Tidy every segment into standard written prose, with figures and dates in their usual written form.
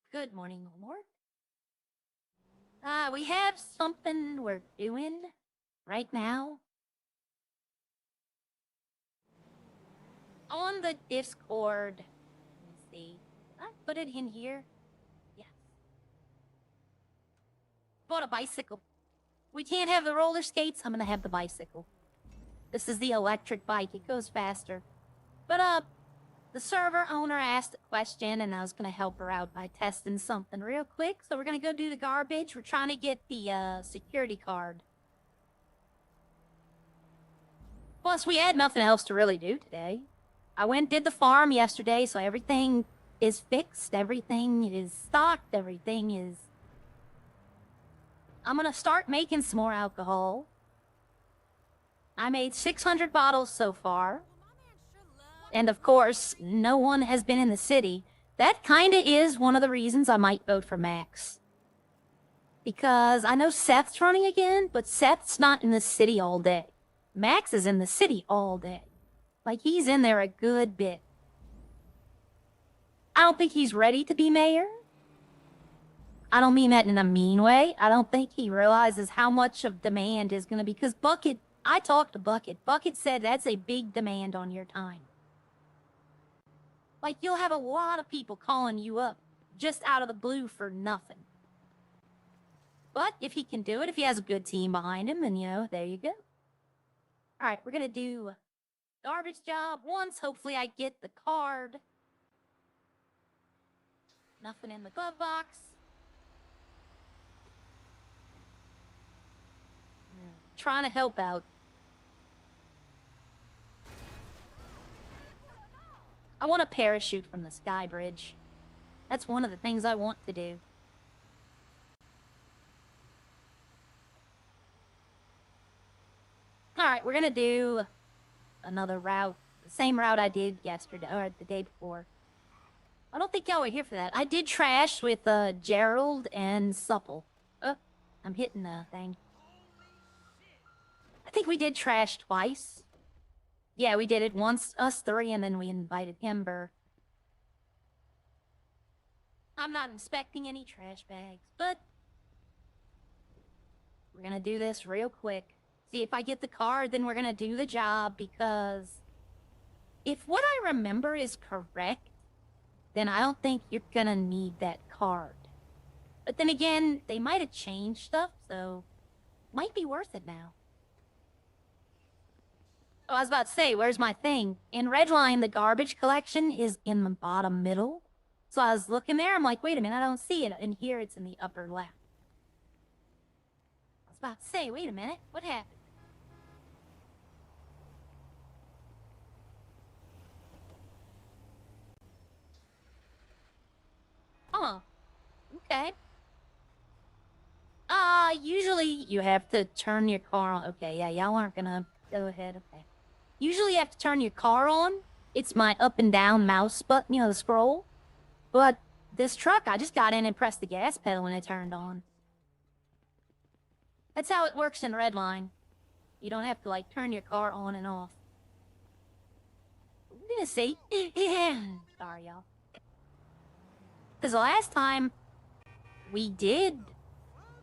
Good morning, Lord. We have something we're doing right now on the Discord. Let me see. Did I put it in here? Yes. Bought a bicycle. We can't have the roller skates. I'm gonna have the bicycle. This is the electric bike. It goes faster. But the server owner asked a question, and I was gonna help her out by testing something real quick. So we're gonna go do the garbage. We're trying to get the security card. Plus, we had nothing else to really do today. I went and did the farm yesterday, so everything is fixed. Everything is stocked. Everything is... I'm gonna start making some more alcohol. I made 600 bottles so far. And of course, no one has been in the city. That kinda is one of the reasons I might vote for Max. Because I know Seth's running again, but Seth's not in the city all day. Max is in the city all day. Like, he's in there a good bit. I don't think he's ready to be mayor. I don't mean that in a mean way. I don't think he realizes how much of demand is going to be. Because Bucket, I talked to Bucket. Bucket said that's a big demand on your time. Like, you'll have a lot of people calling you up just out of the blue for nothing. But if he can do it, if he has a good team behind him, then, you know, there you go. All right, we're going to do garbage job once. Hopefully I get the card. Nothing in the glove box. Trying to help out. I want a parachute from the sky bridge. That's one of the things I want to do. Alright, we're gonna do another route. The same route I did yesterday, or the day before. I don't think y'all were here for that. I did trash with Gerald and Supple. I'm hitting the thing. I think we did trash twice. Yeah, we did it once, us three, and then we invited Kimber. I'm not inspecting any trash bags, but we're gonna do this real quick. See, if I get the card, then we're gonna do the job, because if what I remember is correct, then I don't think you're gonna need that card. But then again, they might have changed stuff, so might be worth it now. Oh, I was about to say, where's my thing? In Redline, the garbage collection is in the bottom middle. So I was looking there, I'm like, wait a minute, I don't see it. And here it's in the upper left. I was about to say, wait a minute, what happened? Oh, okay. Usually you have to turn your car on. Okay, yeah, y'all aren't gonna go ahead, okay. Usually you have to turn your car on. It's my up and down mouse button, you know, the scroll. But this truck, I just got in and pressed the gas pedal when it turned on. That's how it works in Redline. You don't have to, like, turn your car on and off. I'm gonna say, sorry, y'all. Because the last time we did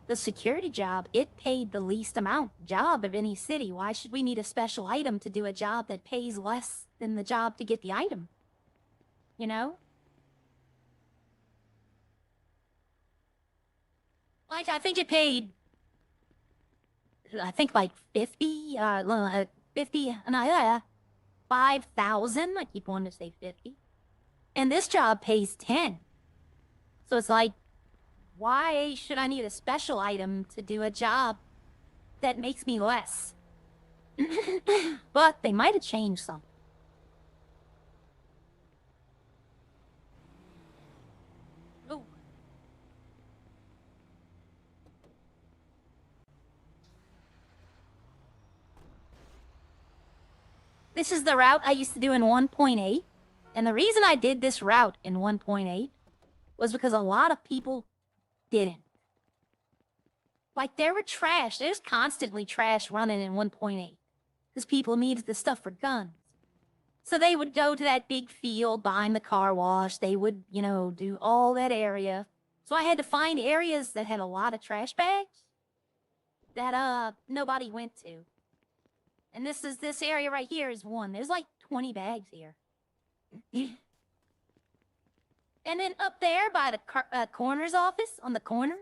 the security job, it paid the least amount job of any city. Why should we need a special item to do a job that pays less than the job to get the item? You know? Like, I think it paid, I think like 50, 50, no, 5,000. I keep wanting to say 50. And this job pays 10. So it's like, why should I need a special item to do a job that makes me less? But they might have changed something. Ooh. This is the route I used to do in 1.8. And the reason I did this route in 1.8 was because a lot of people didn't. Like, there were trash. There's constantly trash running in 1.8. Because people needed the stuff for guns. So they would go to that big field behind the car wash. They would, you know, do all that area. So I had to find areas that had a lot of trash bags that nobody went to. And this area right here is one. There's like 20 bags here. And then up there by the coroner's office on the corner,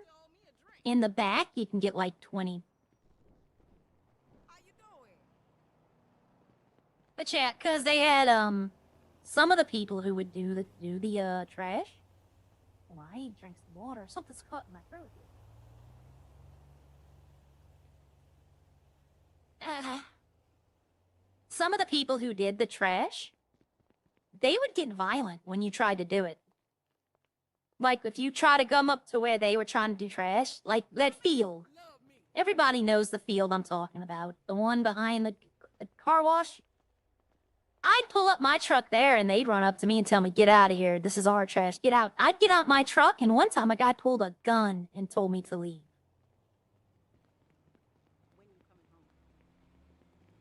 in the back, you can get like 20. But yeah, cause they had some of the people who would do the trash. Well, I drank some water. Something's caught in my throat. Some of the people who did the trash, they would get violent when you tried to do it. Like, if you try to come up to where they were trying to do trash, like that field. Everybody knows the field I'm talking about. The one behind the car wash. I'd pull up my truck there, and they'd run up to me and tell me, get out of here. This is our trash. Get out. I'd get out my truck, and one time a guy pulled a gun and told me to leave.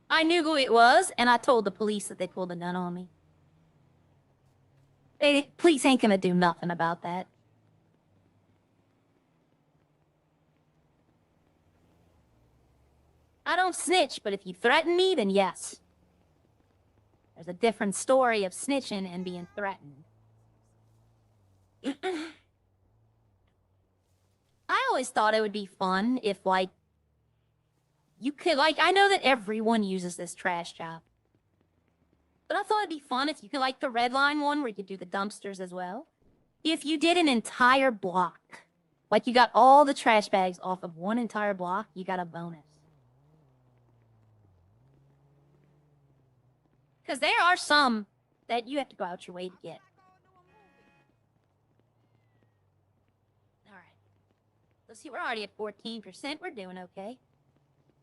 I knew who it was, and I told the police that they pulled a gun on me. Police ain't gonna do nothing about that. I don't snitch, but if you threaten me, then yes. There's a different story of snitching and being threatened. I always thought it would be fun if, like, you could, like, I know that everyone uses this trash job. But I thought it'd be fun if you could, like the Redline one where you could do the dumpsters as well. If you did an entire block, like you got all the trash bags off of one entire block, you got a bonus. Because there are some that you have to go out your way to get. Alright. Let's see, we're already at 14%. We're doing okay.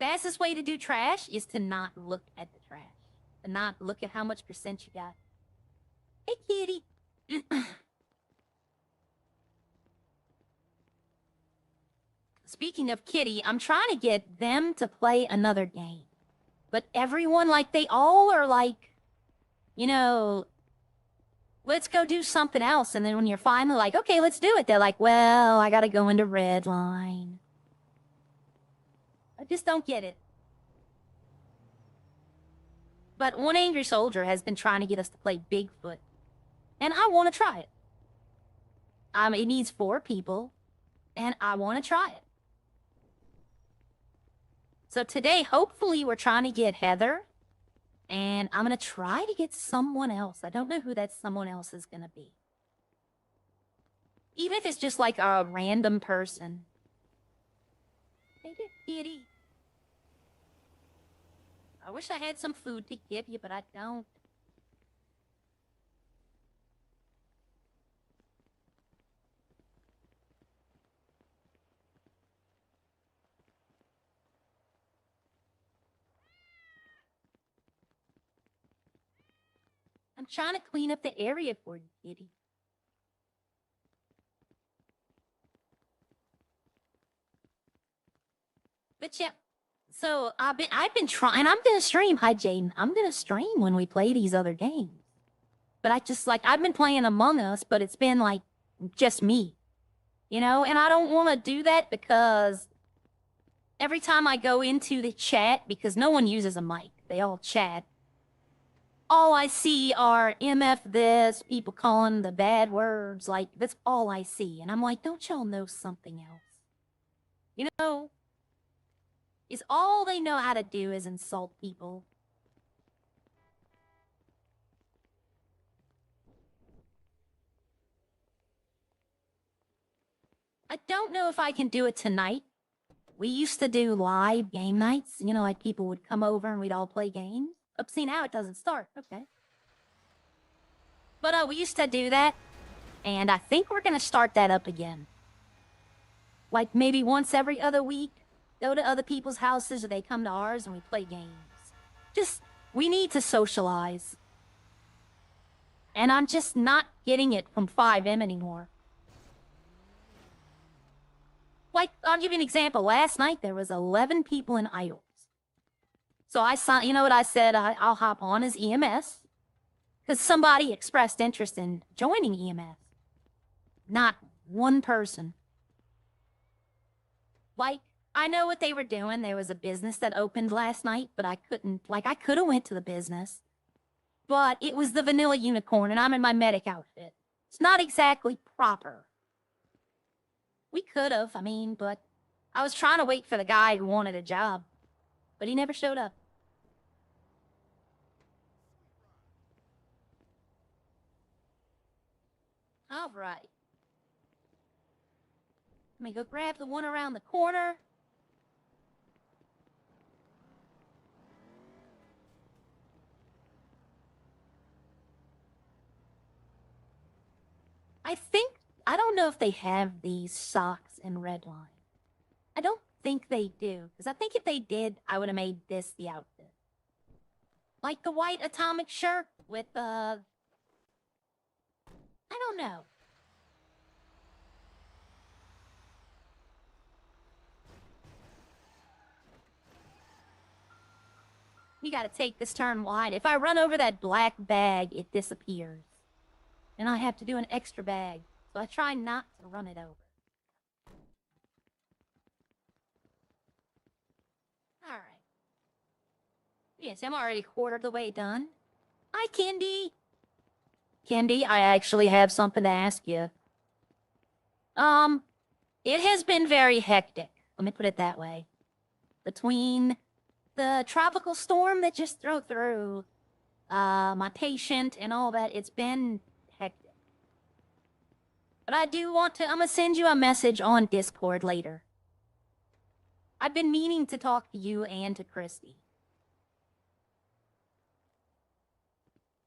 Fastest way to do trash is to not look at the trash. To not look at how much percent you got. Hey, kitty. Speaking of kitty, I'm trying to get them to play another game. But everyone, like, they all are like, you know, let's go do something else. And then when you're finally like, okay, let's do it, they're like, well, I gotta go into Redline. I just don't get it. But one angry soldier has been trying to get us to play Bigfoot. And I want to try it. It needs 4 people. And I want to try it. So today, hopefully, we're trying to get Heather. And I'm going to try to get someone else. I don't know who that someone else is going to be. Even if it's just like a random person. Hey, kitty. I wish I had some food to give you, but I don't. I'm trying to clean up the area for you, kitty. But yeah. So I've been trying. I'm gonna stream. Hi, Jaden. I'm gonna stream when we play these other games. But I've been playing Among Us, but it's been like just me, you know. And I don't want to do that because every time I go into the chat, because no one uses a mic, they all chat. All I see are MF this, people calling the bad words. Like that's all I see, and I'm like, don't y'all know something else? You know. Is all they know how to do is insult people. I don't know if I can do it tonight. We used to do live game nights. You know, like people would come over and we'd all play games. Up, see, now it doesn't start. Okay. But we used to do that. And I think we're going to start that up again. Like maybe once every other week. Go to other people's houses or they come to ours and we play games. We need to socialize. And I'm just not getting it from 5M anymore. Like, I'll give you an example. Last night there was 11 people in Idols. So I saw, you know what I said? I'll hop on as EMS. Because somebody expressed interest in joining EMS. Not one person. Like, I know what they were doing. There was a business that opened last night, but I couldn't, like, I could have went to the business. But it was the Vanilla Unicorn, and I'm in my medic outfit. It's not exactly proper. We could have, I mean, but I was trying to wait for the guy who wanted a job, but he never showed up. All right. Let me go grab the one around the corner. I don't know if they have these socks in Redline. I don't think they do, because I think if they did, I would have made this the outfit. Like the white atomic shirt with, I don't know. You gotta take this turn wide. If I run over that black bag, it disappears. And I have to do an extra bag, so I try not to run it over. Alright. Yes, I'm already quarter of the way done. Hi, Kendi! Kendi, I actually have something to ask you. It has been very hectic. Let me put it that way. Between the tropical storm that just drove through, my patient and all that, it's been hectic. But I do want to, I'm gonna send you a message on Discord later. I've been meaning to talk to you and to Christy.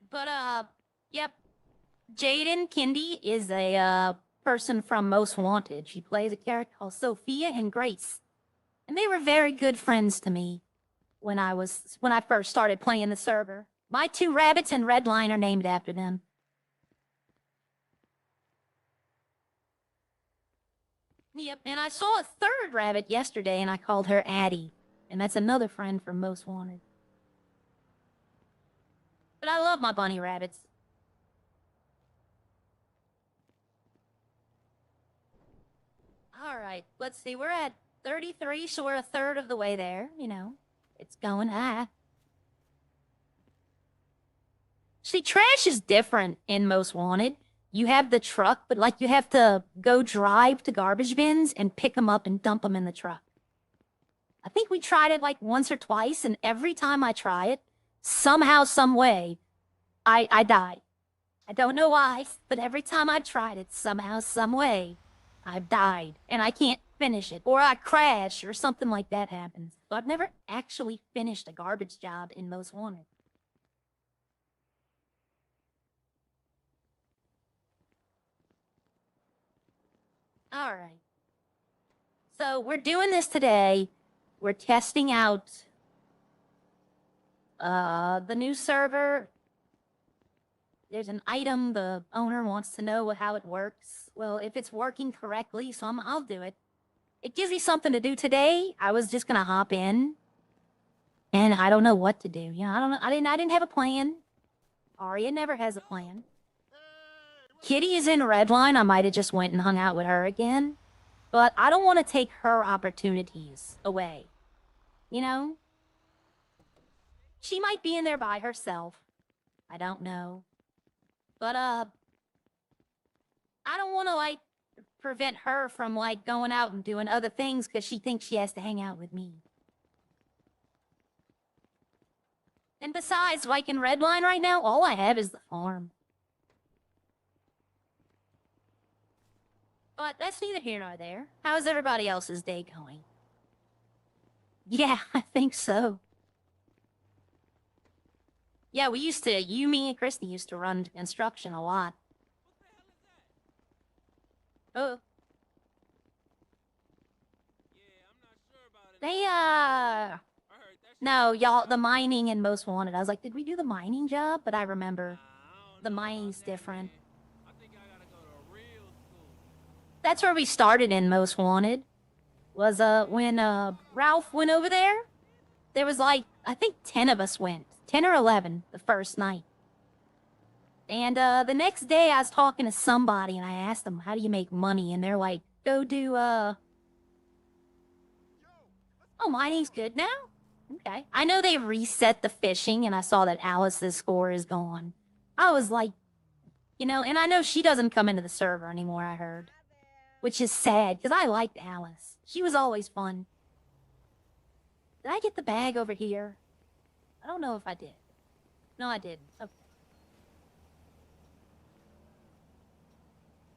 But, yep. Jaden Kendi is a, person from Most Wanted. She plays a character called Sophia and Grace. And they were very good friends to me when I first started playing the server. My 2 rabbits in Redline are named after them. Yep, and I saw a 3rd rabbit yesterday and I called her Addie. And that's another friend from Most Wanted. But I love my bunny rabbits. Alright, let's see, we're at 33, so we're a 1/3 of the way there, you know. It's going high. See, trash is different in Most Wanted. You have the truck, but like you have to go drive to garbage bins and pick them up and dump them in the truck. I think we tried it like once or twice, and every time I try it, somehow, some way, I die. I don't know why, but every time I tried it, somehow, some way, I've died, and I can't finish it, or I crash, or something like that happens. So I've never actually finished a garbage job in Most Wanted. Alright. So we're doing this today. We're testing out the new server. There's an item the owner wants to know how it works. Well, if it's working correctly, so I'll do it. It gives me something to do today. I was just gonna hop in, and I don't know what to do. You know, I don't know. I didn't have a plan. Arya never has a plan. Kitty is in Redline. I might have just went and hung out with her again, but I don't want to take her opportunities away. You know, she might be in there by herself. I don't know. But, I don't want to, like, prevent her from, like, going out and doing other things because she thinks she has to hang out with me. And besides, like, in Redline right now, all I have is the farm. But that's neither here nor there. How's everybody else's day going? Yeah, I think so. Yeah, you, me, and Christy used to run construction a lot. Oh. They, no, y'all, the mining in Most Wanted. I was like, did we do the mining job? But I remember the mining's different. That's where we started in Most Wanted. Was, when, Ralph went over there. There was like, I think 10 of us went. 10 or 11 the first night. And the next day I was talking to somebody and I asked them, how do you make money? And they're like, go do, oh, mining's good now? Okay. I know they reset the fishing and I saw that Alice's score is gone. I was like, you know, and I know she doesn't come into the server anymore, I heard. Which is sad, because I liked Alice. She was always fun. Did I get the bag over here? I don't know if I did. No, I didn't. Okay.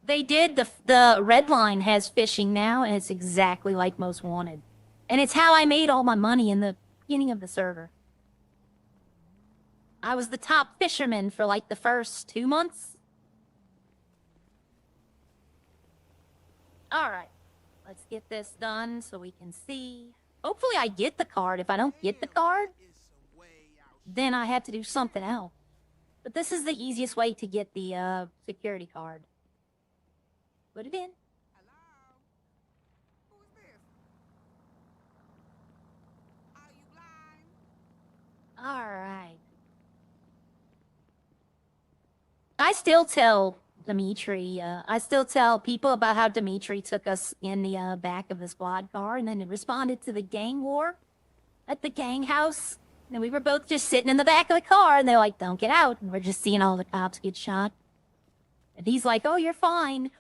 They did, the Redline has fishing now, and it's exactly like Most Wanted. And it's how I made all my money in the beginning of the server. I was the top fisherman for like the first 2 months. Alright. Let's get this done so we can see. Hopefully I get the card. If I don't get the card, then I have to do something else. But this is the easiest way to get the security card. Put it in. Hello? Who is this? Are you blind? Alright. I still tell Dimitri, I still tell people about how Dimitri took us in the back of the squad car and then it responded to the gang war at the gang house. And we were both just sitting in the back of the car and they're like, don't get out. And we're just seeing all the cops get shot. And he's like, oh, you're fine.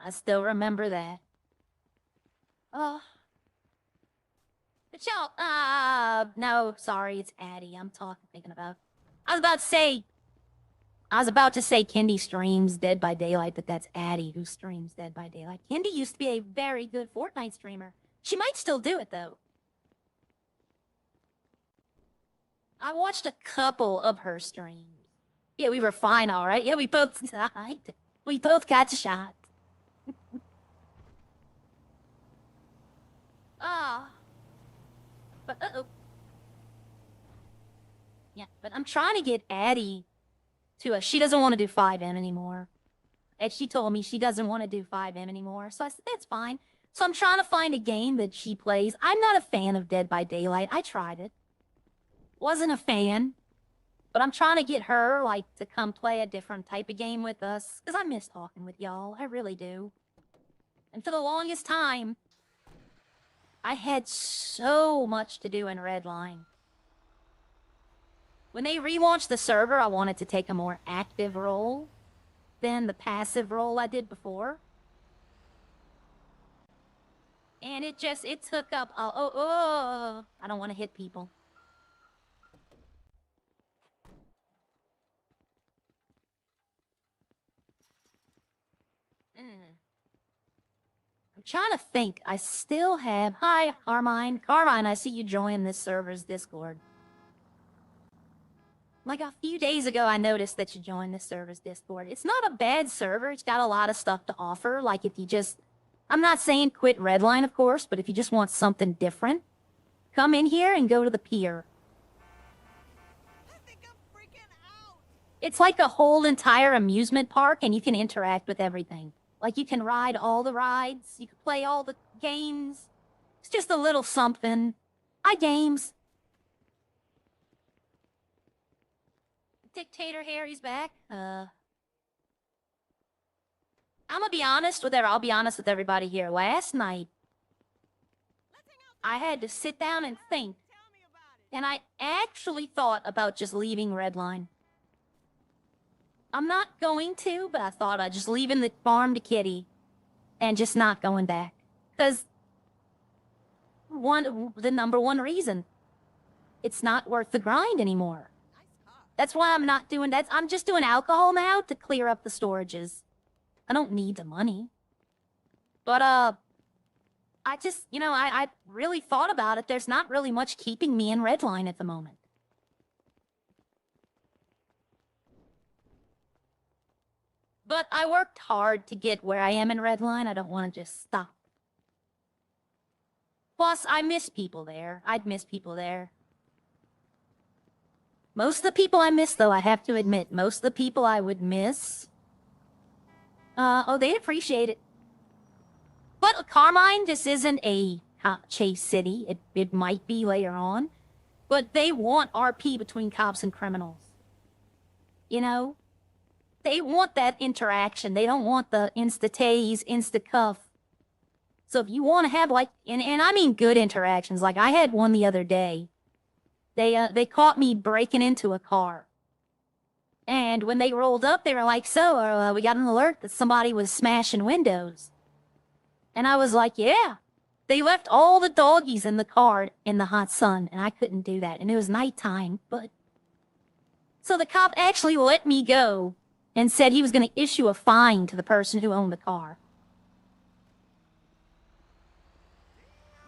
I still remember that. Oh. But y'all, no, sorry, it's Addie. I'm thinking about. I was about to say Kendi streams Dead by Daylight, but that's Addie who streams Dead by Daylight. Kendi used to be a very good Fortnite streamer. She might still do it, though. I watched a couple of her streams. Yeah, we were fine, all right. Yeah, we both died. We both got shot. Ah. But, uh-oh. Yeah, but I'm trying to get Addie to she doesn't want to do 5M anymore. And she told me she doesn't want to do 5M anymore. So I said, that's fine. So I'm trying to find a game that she plays. I'm not a fan of Dead by Daylight. I tried it. Wasn't a fan. But I'm trying to get her, like, to come play a different type of game with us. Because I miss talking with y'all. I really do. And for the longest time, I had so much to do in Redline. When they relaunched the server, I wanted to take a more active role than the passive role I did before. And it took up, I don't want to hit people. I'm trying to think. I still have... Hi, Carmine. Carmine, I see you join this server's Discord. Like a few days ago, I noticed that you joined this server's Discord. It's not a bad server. It's got a lot of stuff to offer. Like if you just... I'm not saying quit Redline, of course, but if you just want something different, come in here and go to the pier. I think I'm freaking out. It's like a whole entire amusement park, and you can interact with everything. Like, you can ride all the rides. You can play all the games. It's just a little something. Games. Dictator Harry's back. I'm gonna be honest with I'll be honest with everybody here. Last night, I had to sit down and think. And I actually thought about just leaving Redline. I'm not going to, but I thought I'd just leaving the farm to Kitty and just not going back. Because the number one reason, it's not worth the grind anymore. That's why I'm not doing that. I'm just doing alcohol now to clear up the storages. I don't need the money. But, I just, you know, I really thought about it. There's not really much keeping me in Redline at the moment. But I worked hard to get where I am in Redline. I don't want to just stop. Plus, I miss people there. I'd miss people there. Most of the people I miss, though, I have to admit, most of the people I would miss... they'd appreciate it. But Carmine, this isn't a chase city. It might be later on. But they want RP between cops and criminals. you know? They want that interaction. They don't want the insta-tase, insta-cuff. So if you want to have like, and I mean good interactions, like I had one the other day. They caught me breaking into a car. And when they rolled up, they were like, so, we got an alert that somebody was smashing windows. And I was like, yeah. They left all the doggies in the car in the hot sun, and I couldn't do that. And it was nighttime, but... So the cop actually let me go and said he was going to issue a fine to the person who owned the car.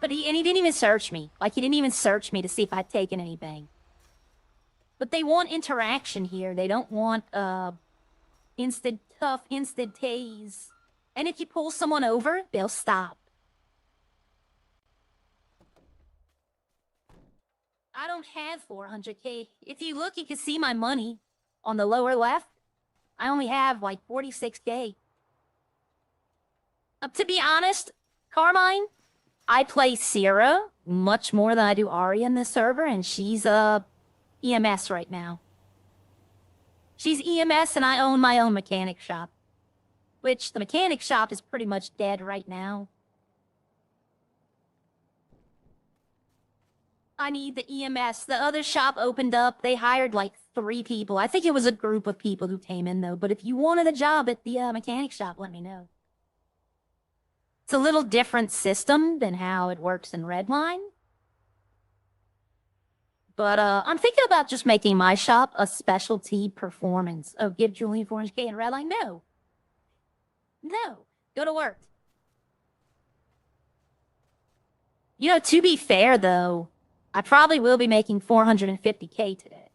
But he didn't even search me. Like, he didn't even search me to see if I'd taken anything. But they want interaction here. They don't want, instant tough, instant tase. And if you pull someone over, they'll stop. I don't have 400K. If you look, you can see my money on the lower left. I only have like 46K. To be honest, Carmine, I play Sierra much more than I do Arya in this server, and she's EMS right now. She's EMS, and I own my own mechanic shop. Which, the mechanic shop is pretty much dead right now. I need the EMS. The other shop opened up. They hired like 3 people. I think it was a group of people who came in, though. But if you wanted a job at the mechanic shop, let me know. It's a little different system than how it works in Redline. But I'm thinking about just making my shop a specialty performance. Oh, give Julian 400K in Redline? No. No. Go to work. You know, to be fair, though, I probably will be making 450K today.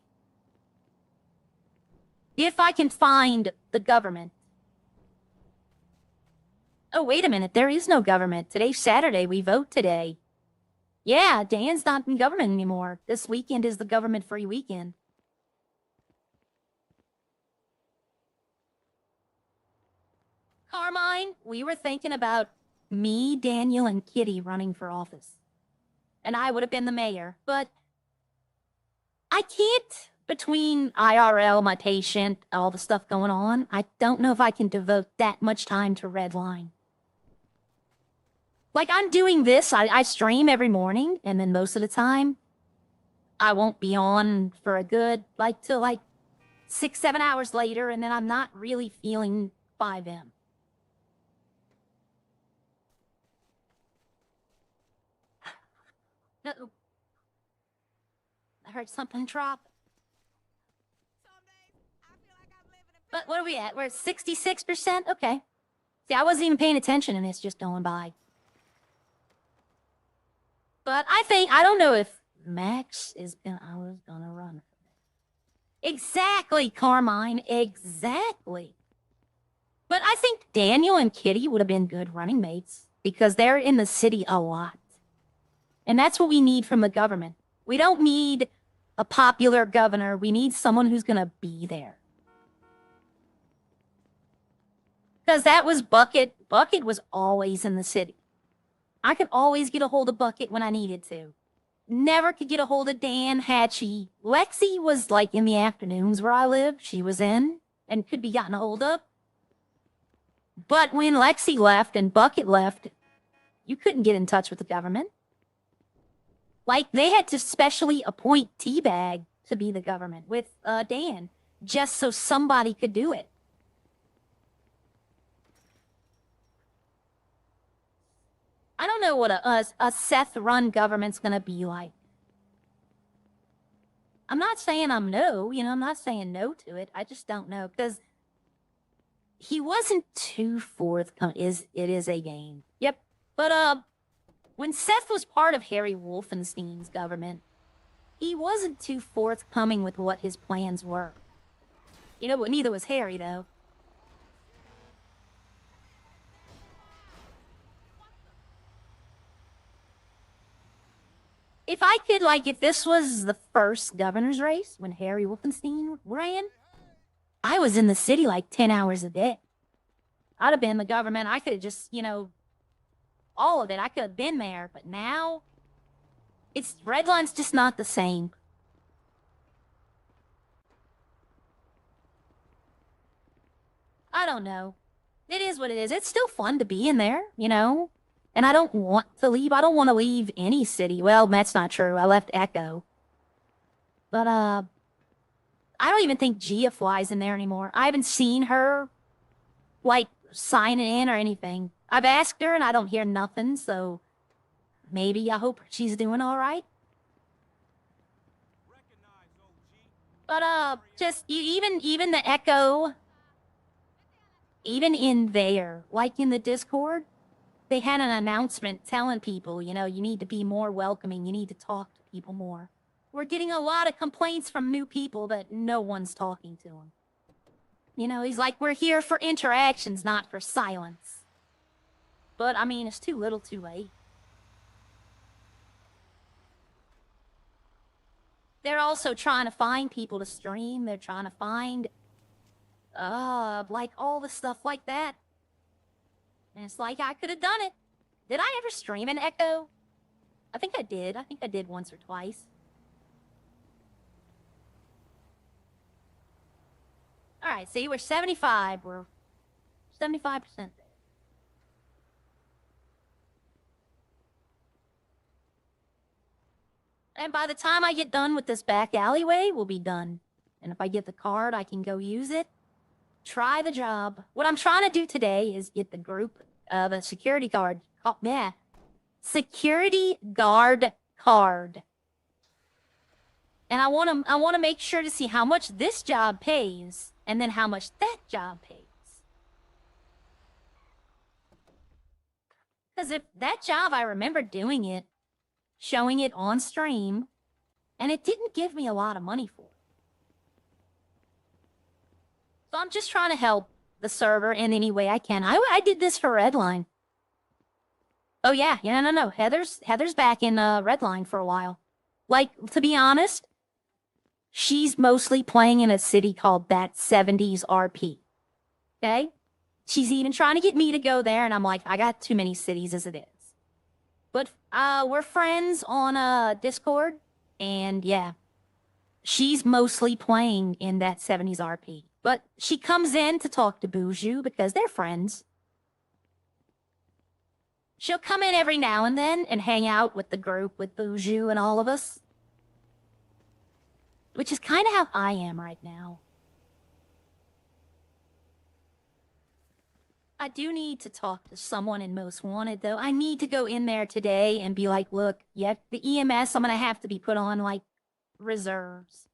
If I can find the government. Oh, wait a minute. There is no government. Today's Saturday. We vote today. Yeah, Dan's not in government anymore. This weekend is the government-free weekend. Carmine, we were thinking about me, Daniel, and Kitty running for office. And I would have been the mayor, but I can't, between IRL, my patient, all the stuff going on, I don't know if I can devote that much time to Redline. Like, I'm doing this, I stream every morning, and then most of the time, I won't be on for a good, like, till, like, 6-7 hours later, and then I'm not really feeling 5M. No. I heard something drop. But what are we at? We're at 66%? Okay. See, I wasn't even paying attention, and it's just going by. But I don't know if Max is I was gonna run. Exactly, Carmine, exactly. But I think Daniel and Kitty would have been good running mates, because they're in the city a lot. And that's what we need from the government. We don't need a popular governor. We need someone who's gonna be there. Because that was Bucket. Bucket was always in the city. I could always get a hold of Bucket when I needed to. Never could get a hold of Dan, Hatchie. Lexi was like in the afternoons where I live. She was in and could be gotten a hold of. But when Lexi left and Bucket left, you couldn't get in touch with the government. Like, they had to specially appoint Teabag to be the government with Dan, just so somebody could do it. I don't know what a Seth-run government's gonna be like. I'm not saying I'm not saying no to it. I just don't know, because he wasn't too forthcoming. It is a game. Yep. But, when Seth was part of Harry Wolfenstein's government, he wasn't too forthcoming with what his plans were. You know, but neither was Harry, though. If I could, like, if this was the first governor's race when Harry Wolfenstein ran, I was in the city like 10 hours a day. I'd have been the government. I could have just, all of it. I could have been there. But now, Redline's just not the same. I don't know. It is what it is. It's still fun to be in there, you know? And I don't want to leave. I don't want to leave any city. Well, that's not true. I left Echo. But, I don't even think Gia flies in there anymore. I haven't seen her, like, signing in or anything. I've asked her and I don't hear nothing, so maybe I hope she's doing all right. But, just, even the Echo, even in there, like in the Discord, they had an announcement telling people, you know, you need to be more welcoming. You need to talk to people more. We're getting a lot of complaints from new people that no one's talking to them. You know, he's like, we're here for interactions, not for silence. But, I mean, it's too little too late. They're also trying to find people to stream. They're trying to find, like, all the stuff like that. And it's like, I could have done it. Did I ever stream an Echo? I think I did. I think I did once or twice. Alright, see, we're 75. We're 75% there. And by the time I get done with this back alleyway, we'll be done. And if I get the card, I can go use it. Try the job. What I'm trying to do today is get the group, the security guard. Oh, yeah. Security guard card. And I want to make sure to see how much this job pays, and then how much that job pays. Because if that job, I remember doing it, showing it on stream, and it didn't give me a lot of money for it. So I'm just trying to help the server in any way I can. I did this for Redline. Oh yeah, no. Heather's back in Redline for a while. Like, to be honest, she's mostly playing in a city called That 70s RP. Okay? She's even trying to get me to go there, and I'm like, I got too many cities as it is. But we're friends on Discord, and yeah, she's mostly playing in That 70s RP. But she comes in to talk to Buju because they're friends. She'll come in every now and then and hang out with the group, with Buju and all of us. Which is kind of how I am right now. I do need to talk to someone in Most Wanted, though. I need to go in there today and be like, look, yeah, the EMS, I'm going to have to be put on, like, reserves.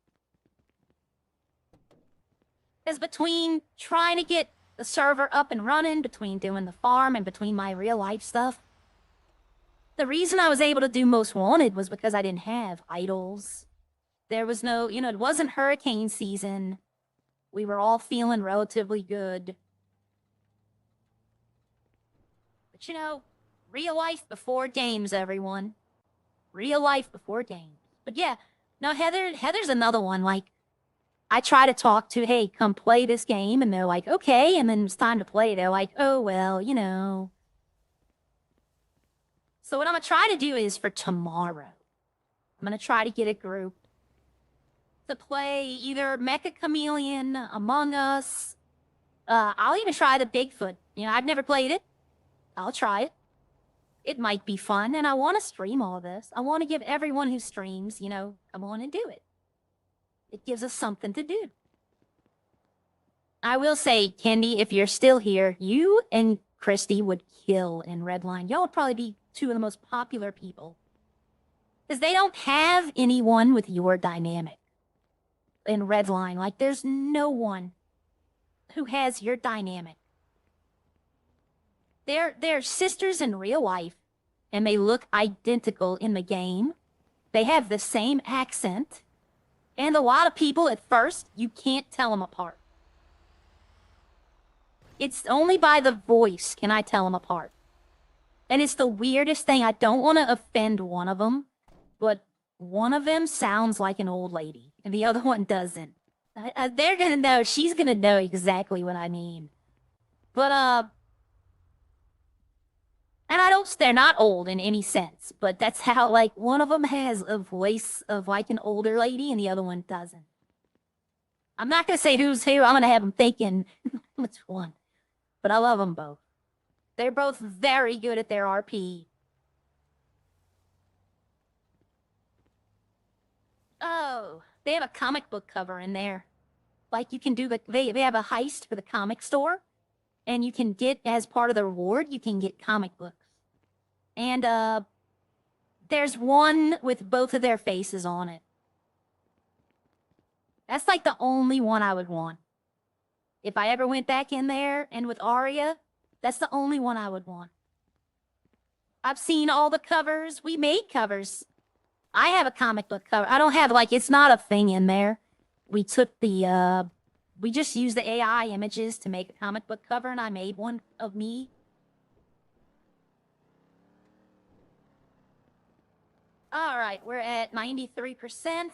Because between trying to get the server up and running, between doing the farm, and between my real-life stuff, the reason I was able to do Most Wanted was because I didn't have idols. There was no, you know, it wasn't hurricane season. We were all feeling relatively good. But, you know, real life before games, everyone. Real life before games. But yeah, no, Heather's another one. Like, I try to talk to, hey, come play this game, and they're like, okay, and then it's time to play. They're like, oh, well, you know. So what I'm going to try to do is for tomorrow, I'm going to try to get a group to play either Mecha Chameleon, Among Us. I'll even try the Bigfoot. You know, I've never played it. I'll try it. It might be fun, and I want to stream all this. I want to give everyone who streams, you know, come on and do it. It gives us something to do. I will say, Kendi, if you're still here, you and Christy would kill in Redline. Y'all would probably be two of the most popular people. Because they don't have anyone with your dynamic in Redline. Like, there's no one who has your dynamic. They're sisters in real life, and they look identical in the game. They have the same accent. And a lot of people, at first, you can't tell them apart. It's only by the voice can I tell them apart. And it's the weirdest thing. I don't want to offend one of them, but one of them sounds like an old lady, and the other one doesn't. They're gonna know. She's gonna know exactly what I mean. But, and they're not old in any sense, but that's how, like, one of them has a voice of, like, an older lady, and the other one doesn't. I'm not gonna say who's who. I'm gonna have them thinking which one. But I love them both. They're both very good at their RP. Oh, they have a comic book cover in there. Like you can do they have a heist for the comic store, and you can get as part of the reward, you can get comic books. And there's one with both of their faces on it. That's like the only one I would want. If I ever went back in there and with Arya, that's the only one I would want. I've seen all the covers. We made covers. I have a comic book cover. I don't have, like, it's not a thing in there. We took the, we just used the AI images to make a comic book cover, and I made one of me. All right, we're at 93%.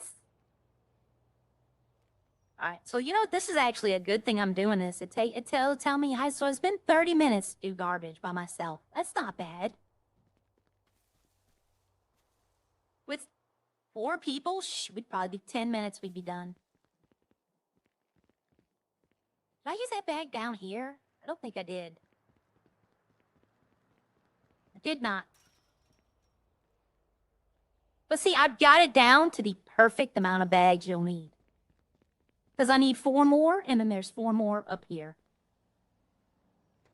All right, so you know, this is actually a good thing I'm doing this. Tell me, so it's been 30 minutes to do garbage by myself. That's not bad. With 4 people, we'd probably be 10 minutes, we'd be done. Did I use that bag down here? I don't think I did. I did not. But see, I've got it down to the perfect amount of bags you'll need. Because I need 4 more, and then there's 4 more up here.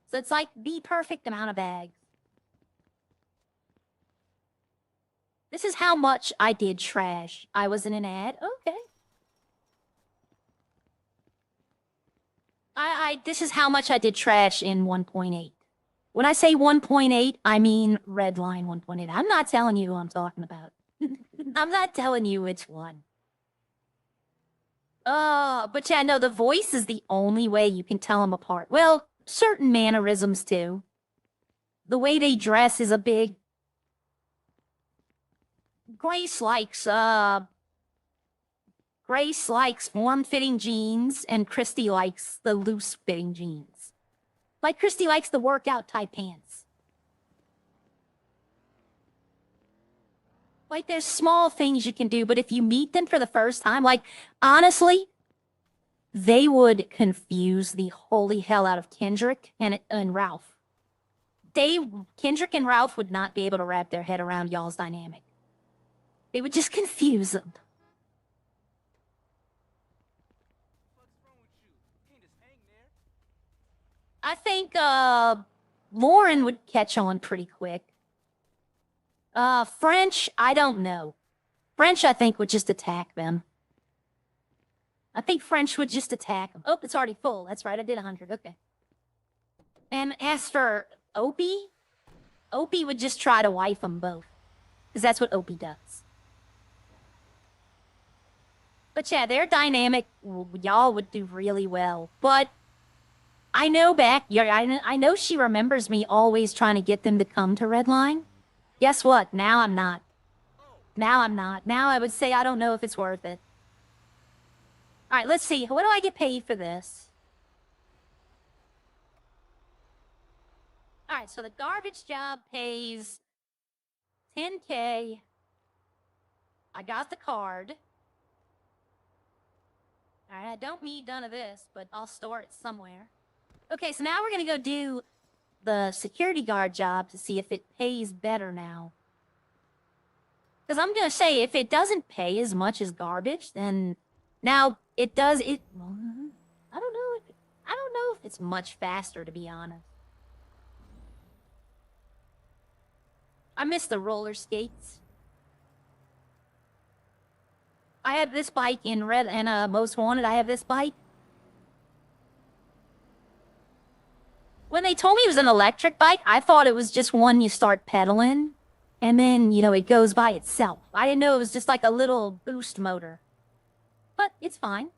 So it's like the perfect amount of bags. This is how much I did trash. I was in an ad. Okay. This is how much I did trash in 1.8. When I say 1.8, I mean Redline 1.8. I'm not telling you who I'm talking about. I'm not telling you which one. But yeah, no, the voice is the only way you can tell them apart. Well, certain mannerisms too. The way they dress is a big... Grace likes form-fitting jeans, and Christy likes the loose-fitting jeans. Like, Christy likes the workout-type pants. Like, there's small things you can do, but if you meet them for the first time, like, honestly, they would confuse the holy hell out of Kendrick and Ralph. Kendrick and Ralph would not be able to wrap their head around y'all's dynamic. They would just confuse them. I think Lauren would catch on pretty quick. French, I don't know. French, I think, would just attack them. I think French would just attack them. Oh, it's already full. That's right, I did 100. Okay. And as for Opie, Opie would just try to wife them both. Because that's what Opie does. But yeah, their dynamic, y'all would do really well. But I know I know she remembers me always trying to get them to come to Redline. Guess what? Now I'm not. Now I'm not. Now I would say I don't know if it's worth it. All right, let's see. What do I get paid for this? All right, so the garbage job pays 10K. I got the card. All right, I don't need none of this, but I'll store it somewhere. Okay, so now we're going to go do the security guard job to see if it pays better now. Because I'm going to say, if it doesn't pay as much as garbage, then now it does it. I don't know if it's much faster, to be honest. I miss the roller skates. I have this bike in Red and Most Wanted. I have this bike. When they told me it was an electric bike, I thought it was just one you start pedaling, and then, you know, it goes by itself. I didn't know it was just like a little boost motor. But it's fine.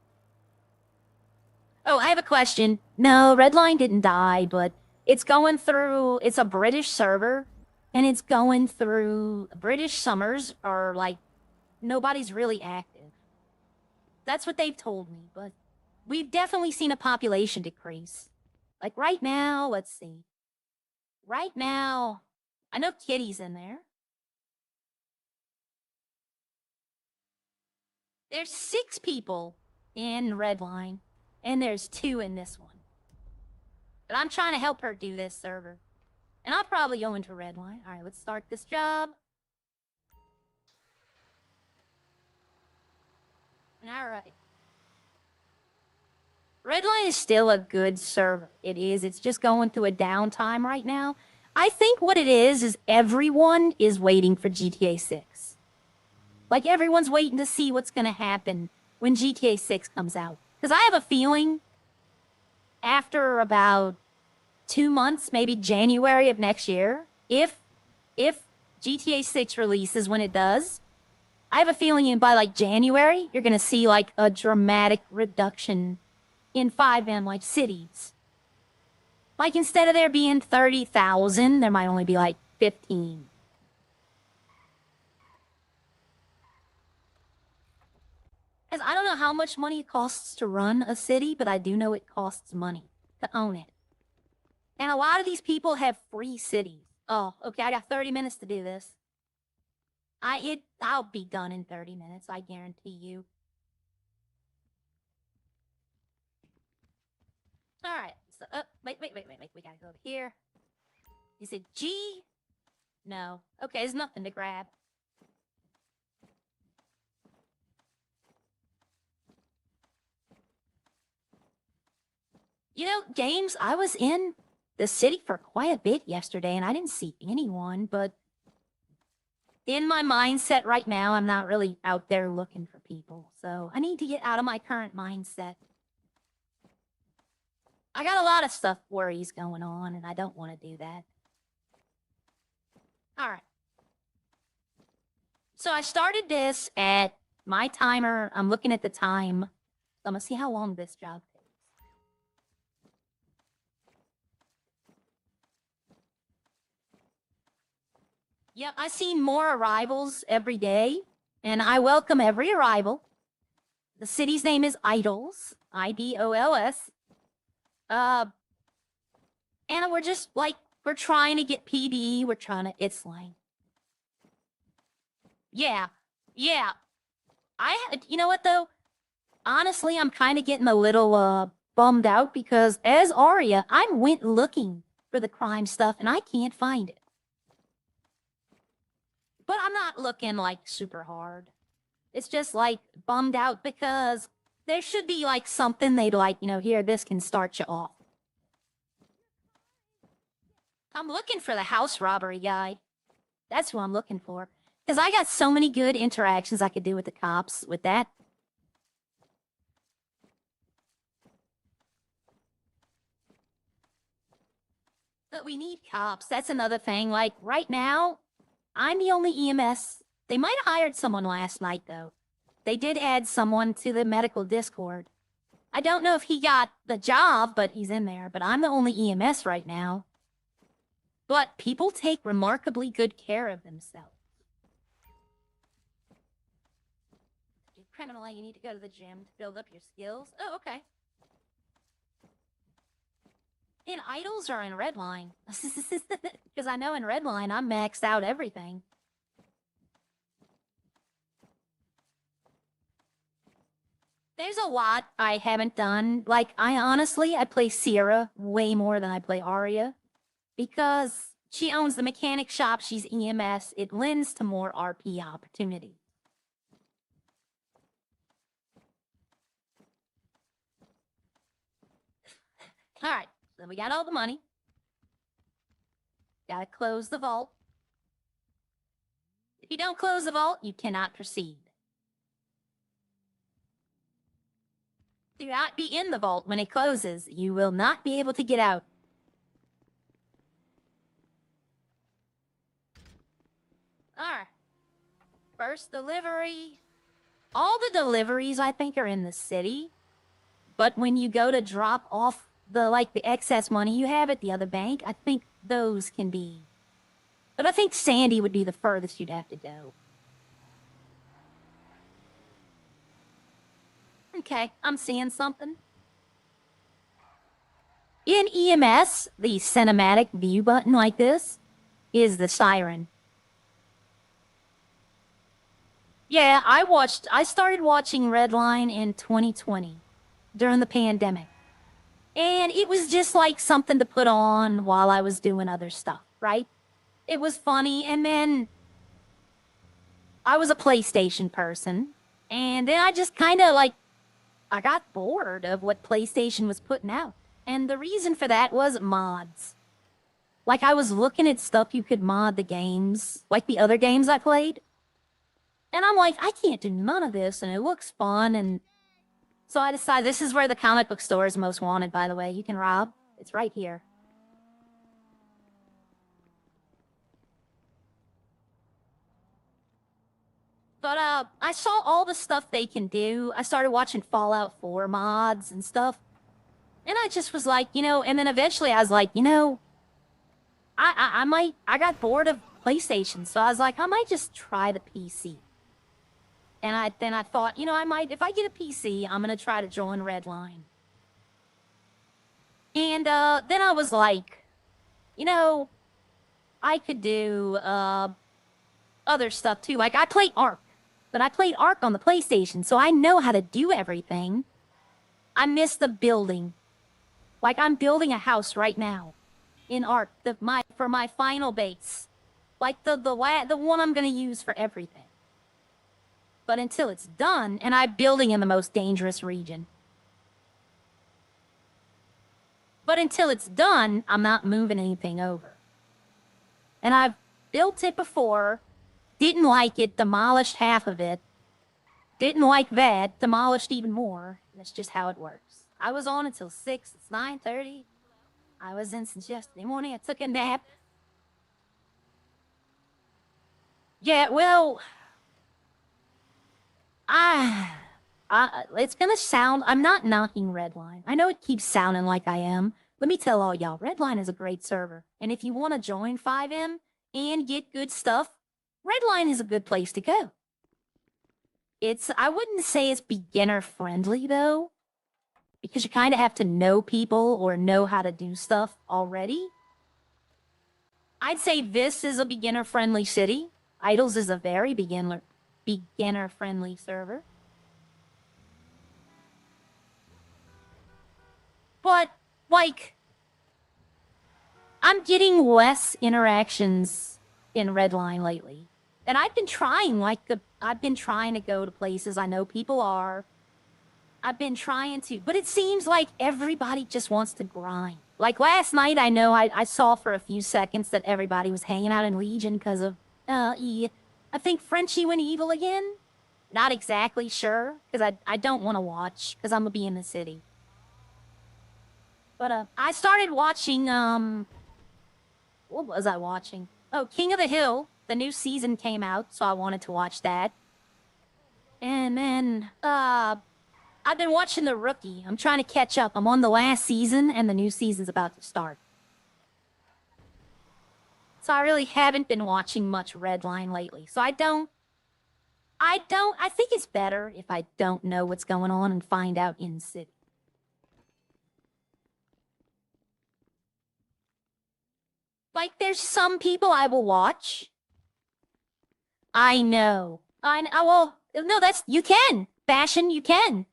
Oh, I have a question. No, Redline didn't die, but it's going through... It's a British server, and it's going through... British summers are, like, nobody's really active. That's what they've told me, but we've definitely seen a population decrease. Like, right now, let's see. Right now, I know Kitty's in there. There's 6 people. in Redline, and there's 2 in this one. But I'm trying to help her do this server. And I'll probably go into Redline. Alright, let's start this job. Alright. Redline is still a good server. It is. It's just going through a downtime right now. I think what it is everyone is waiting for GTA 6. Like, everyone's waiting to see what's going to happen when GTA 6 comes out. Because I have a feeling after about 2 months, maybe January of next year, if GTA 6 releases when it does, I have a feeling by like January, you're going to see like a dramatic reduction in 5M like cities. Like, instead of there being 30,000, there might only be like 15. As I don't know how much money it costs to run a city, but I do know it costs money to own it. And a lot of these people have free cities. Oh, okay, I got 30 minutes to do this. I'll be done in 30 minutes, I guarantee you. Alright, so, wait, we gotta go over here. Is it G? No. Okay, there's nothing to grab. You know, games, I was in the city for quite a bit yesterday, and I didn't see anyone, but in my mindset right now, I'm not really out there looking for people, so I need to get out of my current mindset. I got a lot of stuff worries going on, and I don't want to do that. Alright. So I started this at my timer. I'm looking at the time. I'm gonna see how long this job takes. Yep, I see more arrivals every day, and I welcome every arrival. The city's name is Idols, IDOLS. And we're just like, we're trying to get PD. We're trying to, it's like, yeah. You know what though? Honestly, I'm kind of getting a little, bummed out because as Arya, I went looking for the crime stuff and I can't find it. But I'm not looking like super hard. It's just like bummed out because there should be like something they'd like, you know, here, this can start you off. I'm looking for the house robbery guy. That's who I'm looking for. Because I got so many good interactions I could do with the cops with that. But we need cops. That's another thing. Like, right now, I'm the only EMS. They might have hired someone last night, though. They did add someone to the medical Discord. I don't know if he got the job, but he's in there. But I'm the only EMS right now. But people take remarkably good care of themselves. You're criminal, you need to go to the gym to build up your skills. Oh, okay. And idols are in Redline. Because I know in Redline I'm maxed out everything. There's a lot I haven't done. Like, I play Sierra way more than I play Arya. Because she owns the mechanic shop, she's EMS, it lends to more RP opportunity. Alright, so we got all the money. Gotta close the vault. If you don't close the vault, you cannot proceed. Do not be in the vault when it closes. You will not be able to get out. Alright. First delivery. All the deliveries, I think, are in the city. But when you go to drop off the excess money you have at the other bank, I think those can be. But I think Sandy would be the furthest you'd have to go. Okay, I'm seeing something. In EMS, the cinematic view button like this is the siren. Yeah, I started watching Redline in 2020 during the pandemic. And it was just like something to put on while I was doing other stuff, right? It was funny. And then I was a PlayStation person. And then I just kind of like, I got bored of what PlayStation was putting out. And the reason for that was mods. Like, I was looking at stuff you could mod the games, like the other games I played. And I'm like, I can't do none of this, and it looks fun. And so I decided this is where the comic book store is most wanted, by the way. You can rob. It's right here. But I saw all the stuff they can do. I started watching Fallout 4 mods and stuff. And I just was like, and then eventually I was like, I got bored of PlayStation. So I was like, I might just try the PC. And then I thought, I might, if I get a PC, I'm going to try to join Redline. And then I was like, I could do other stuff too. Like, I played Ark. But I played Ark on the PlayStation, so I know how to do everything. I miss the building. Like, I'm building a house right now in Ark for my final base. Like, the one I'm going to use for everything. But until it's done, and I'm building in the most dangerous region. But until it's done, I'm not moving anything over. And I've built it before. Didn't like it, demolished half of it. Didn't like that, demolished even more. That's just how it works. I was on until 6, it's 9:30. I was in since yesterday morning, I took a nap. Yeah, well, it's gonna sound, I'm not knocking Redline. I know it keeps sounding like I am. Let me tell all y'all, Redline is a great server. And if you want to join 5M and get good stuff, Redline is a good place to go. I wouldn't say it's beginner friendly though, because you kind of have to know people or know how to do stuff already. I'd say this is a beginner friendly city. Idols is a very beginner friendly server. But, like, I'm getting less interactions in Redline lately. And I've been trying, to go to places I know people are. I've been trying to, but it seems like everybody just wants to grind. Like last night, I know I saw for a few seconds that everybody was hanging out in Legion because of, I think Frenchie went evil again. Not exactly sure, because I don't want to watch, because I'm going to be in the city. But, I started watching, what was I watching? Oh, King of the Hill. The new season came out, so I wanted to watch that. And then, I've been watching The Rookie. I'm trying to catch up. I'm on the last season, and the new season's about to start. So I really haven't been watching much Redline lately. So I think it's better if I don't know what's going on and find out in city. Like, there's some people I will watch. I know. Well, no, you can. Fashion, you can.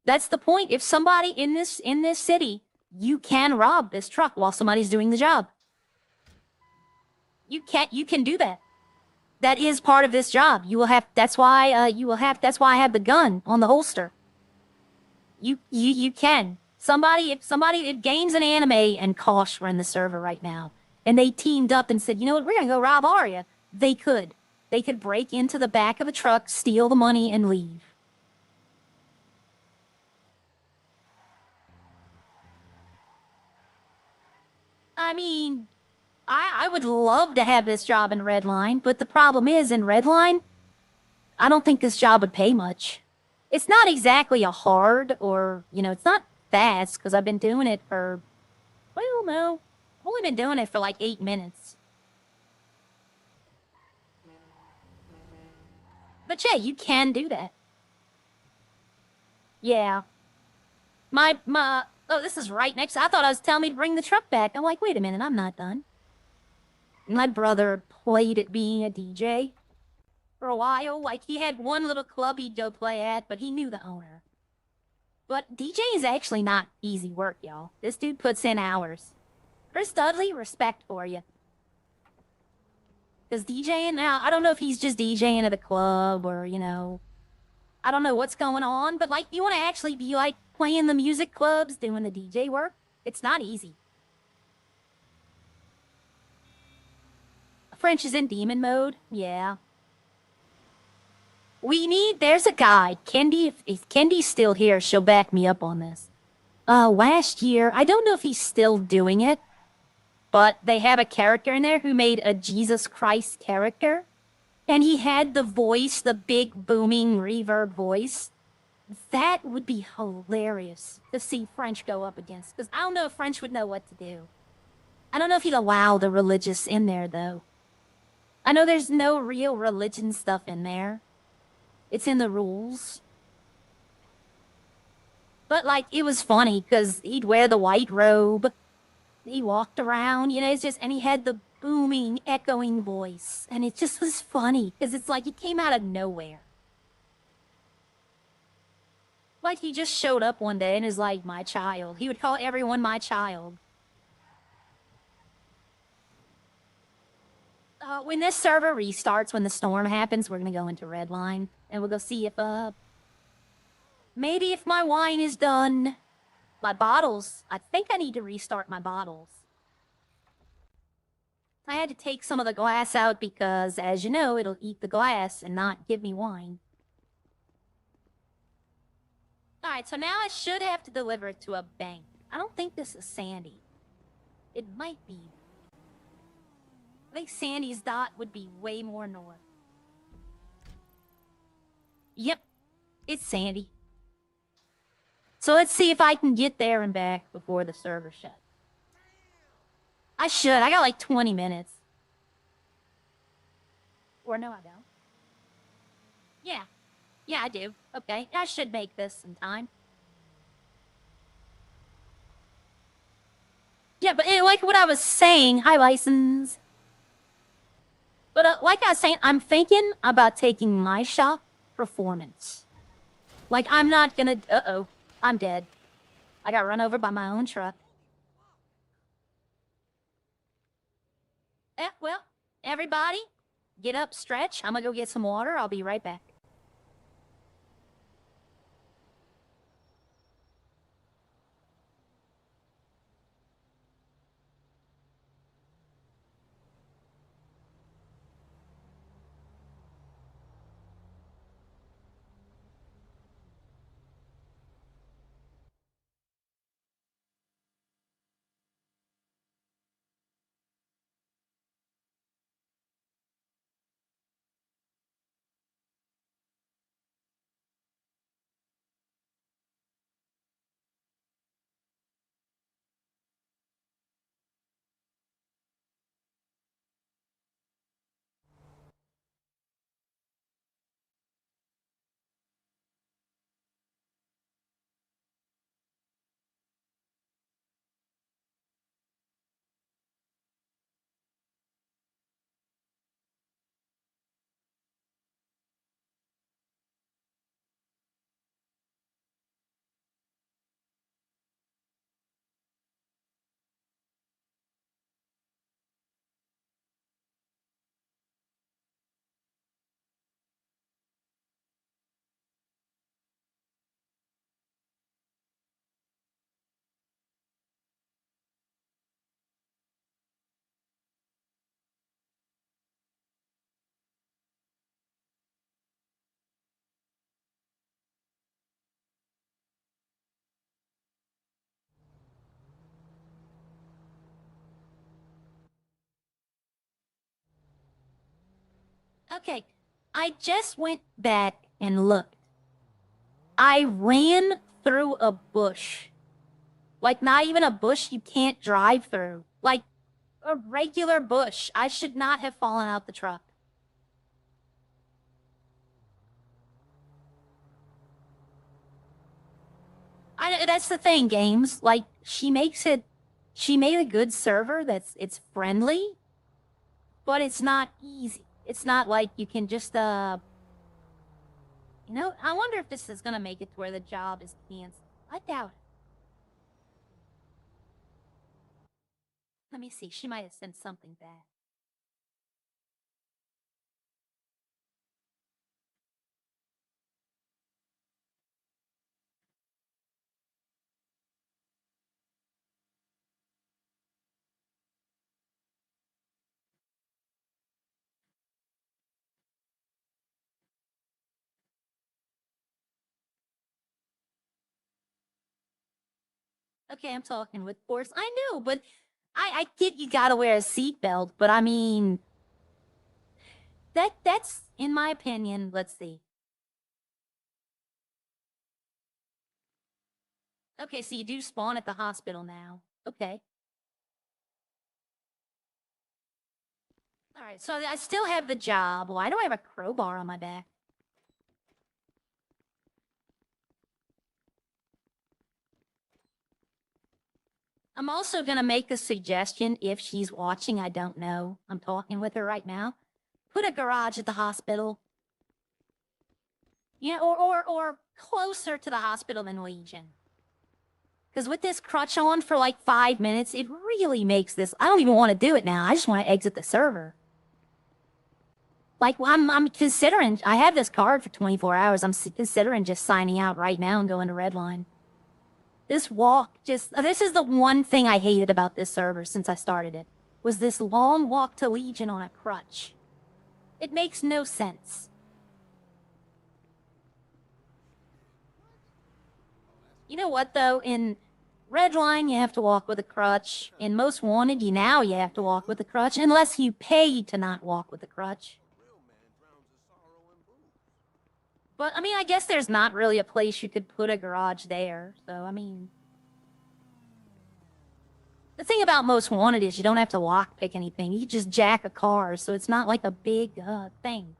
That's the point. If somebody in this city, you can rob this truck while somebody's doing the job. You can do that. That is part of this job. That's why I have the gun on the holster. You can. If Games and Anime and Kosh were in the server right now, and they teamed up and said, you know what, we're gonna go rob Arya, they could. They could break into the back of a truck, steal the money, and leave. I mean, I would love to have this job in Redline, but the problem is, in Redline, I don't think this job would pay much. It's not exactly a hard or, it's not fast, because I've been doing it for, well, no. I've only been doing it for like 8 minutes. But yeah, you can do that. Yeah. Oh, this is right next. I thought I was telling me to bring the truck back. I'm like, wait a minute, I'm not done. My brother played at being a DJ. for a while. Like, he had one little club he'd go play at, but he knew the owner. But DJ is actually not easy work, y'all. This dude puts in hours. Chris Dudley, respect for you. Because DJing now, I don't know if he's just DJing at a club or, you know, I don't know what's going on, but like, you want to actually be like playing the music clubs, doing the DJ work? It's not easy. French is in demon mode? Yeah. There's a guide. Kendi, if Kendi's still here, she'll back me up on this. Last year, I don't know if he's still doing it, but they have a character in there who made a Jesus Christ character. And he had the voice, the big booming reverb voice. That would be hilarious to see French go up against. Because I don't know if French would know what to do. I don't know if he'd allow the religious in there, though. I know there's no real religion stuff in there. It's in the rules. But, like, it was funny because he'd wear the white robe. He walked around, you know, it's just, and he had the booming, echoing voice. And it just was funny because it's like it came out of nowhere. Like, he just showed up one day and is like, my child. He would call everyone my child. When this server restarts, when the storm happens, we're going to go into Redline. And we'll go see if, maybe if my wine is done. My bottles. I think I need to restart my bottles. I had to take some of the glass out because, as you know, it'll eat the glass and not give me wine. Alright, so now I should have to deliver it to a bank. I don't think this is Sandy. It might be. I think Sandy's dot would be way more north. Yep, it's Sandy. So let's see if I can get there and back before the server shuts. I should. I got like 20 minutes. Or no, I don't. Yeah. Yeah, I do. Okay, I should make this in time. Yeah, but like what I was saying, hi, License. But like I was saying, I'm thinking about taking my shop performance. Like, I'm not gonna... Uh-oh. I'm dead. I got run over by my own truck. Well, everybody, get up, stretch. I'm gonna go get some water. I'll be right back. Okay, I just went back and looked. I ran through a bush. Like, not even a bush you can't drive through. Like, a regular bush. I should not have fallen out the truck. That's the thing, games. Like, she made a good server it's friendly, but it's not easy. It's not like you can just, I wonder if this is gonna make it to where the job is canceled. I doubt it. Let me see. She might have sent something back. Okay, I'm talking with force. I know, but I get you gotta wear a seatbelt, but I mean, that's, in my opinion, let's see. Okay, so you do spawn at the hospital now. Okay. All right, so I still have the job. Why do I have a crowbar on my back? I'm also gonna make a suggestion if she's watching. I don't know. I'm talking with her right now. Put a garage at the hospital. Yeah, or closer to the hospital than Legion. Because with this crutch on for like 5 minutes, it really makes this. I don't even want to do it now. I just want to exit the server. Like, I'm considering. I have this card for 24 hours. I'm considering just signing out right now and going to Redline. This walk this is the one thing I hated about this server since I started it, was this long walk to Legion on a crutch. It makes no sense. You know what, though? In Redline, you have to walk with a crutch. In Most Wanted, you have to walk with a crutch, unless you pay to not walk with a crutch. But, I mean, I guess there's not really a place you could put a garage there, so, I mean... The thing about Most Wanted is you don't have to lockpick anything. You just jack a car, so it's not like a big, thing.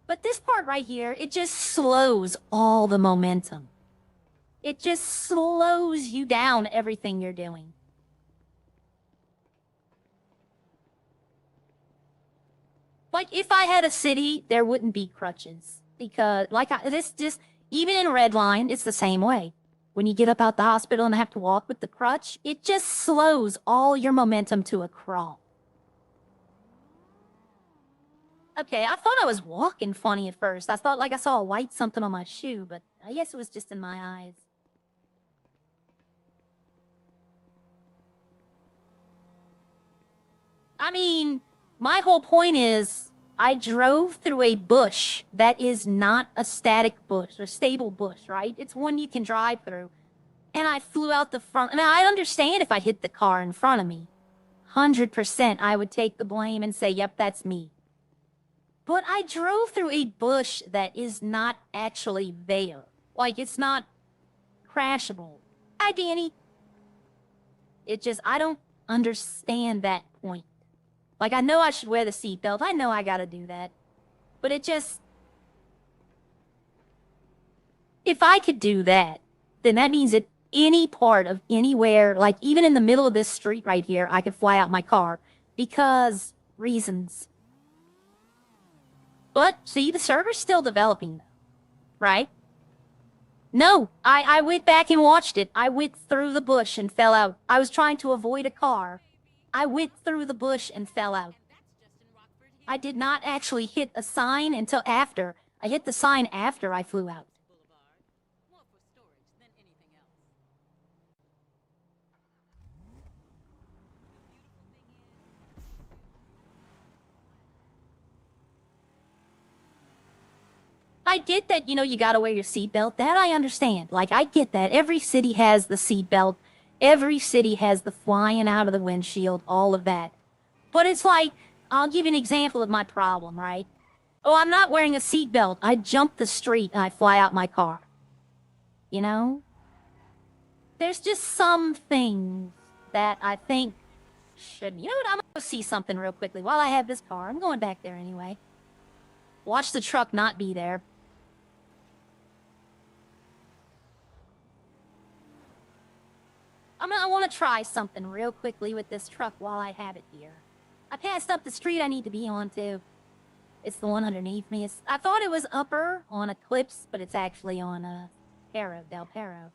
But this part right here, it just slows all the momentum. It just slows you down everything you're doing. Like, if I had a city, there wouldn't be crutches. Because, even in Redline, it's the same way. When you get up out the hospital and have to walk with the crutch, it just slows all your momentum to a crawl. Okay, I thought I was walking funny at first. I thought like I saw a white something on my shoe, but I guess it was just in my eyes. I mean, my whole point is, I drove through a bush that is not a static bush, a stable bush, right? It's one you can drive through. And I flew out the front. I mean, I understand if I hit the car in front of me. 100% I would take the blame and say, yep, that's me. But I drove through a bush that is not actually there. Like, it's not crashable. Hi, Danny. It just, I don't understand that point. Like, I know I should wear the seatbelt. I know I gotta do that. But it just... If I could do that, then that means that any part of anywhere, like even in the middle of this street right here, I could fly out my car. Because reasons. But, see, the server's still developing, though. Right? No, I went back and watched it. I went through the bush and fell out. I was trying to avoid a car. I went through the bush and fell out. I did not actually hit a sign until after. I hit the sign after I flew out. I get that, you gotta wear your seatbelt. That I understand. Like, I get that. Every city has the seatbelt. Every city has the flying out of the windshield, all of that. But it's like, I'll give you an example of my problem, right? Oh, I'm not wearing a seatbelt. I jump the street and I fly out my car. You know? There's just some things that I think should... You know what? I'm gonna go see something real quickly while I have this car. I'm going back there anyway. Watch the truck not be there. I want to try something real quickly with this truck while I have it here. I passed up the street I need to be on, too. It's the one underneath me. I thought it was upper on Eclipse, but it's actually on Del Perro.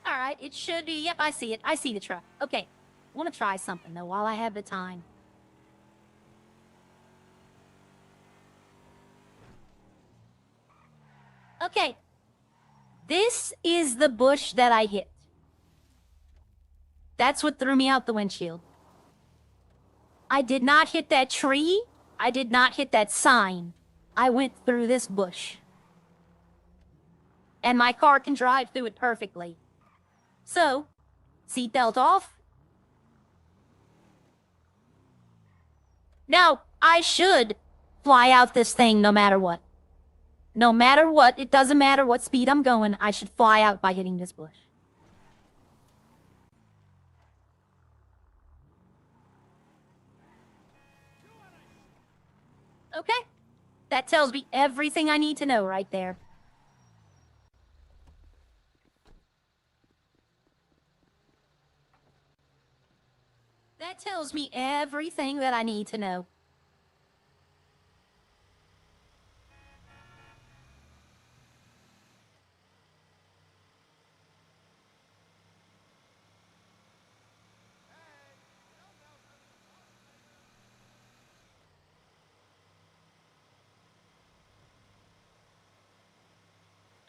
All right, it should be. Yep, I see it. I see the truck. Okay, I want to try something though while I have the time. Okay, this is the bush that I hit. That's what threw me out the windshield. I did not hit that tree. I did not hit that sign. I went through this bush. And my car can drive through it perfectly. So, seatbelt off. Now, I should fly out this thing no matter what. No matter what, it doesn't matter what speed I'm going, I should fly out by hitting this bush. Okay. That tells me everything I need to know right there. That tells me everything that I need to know.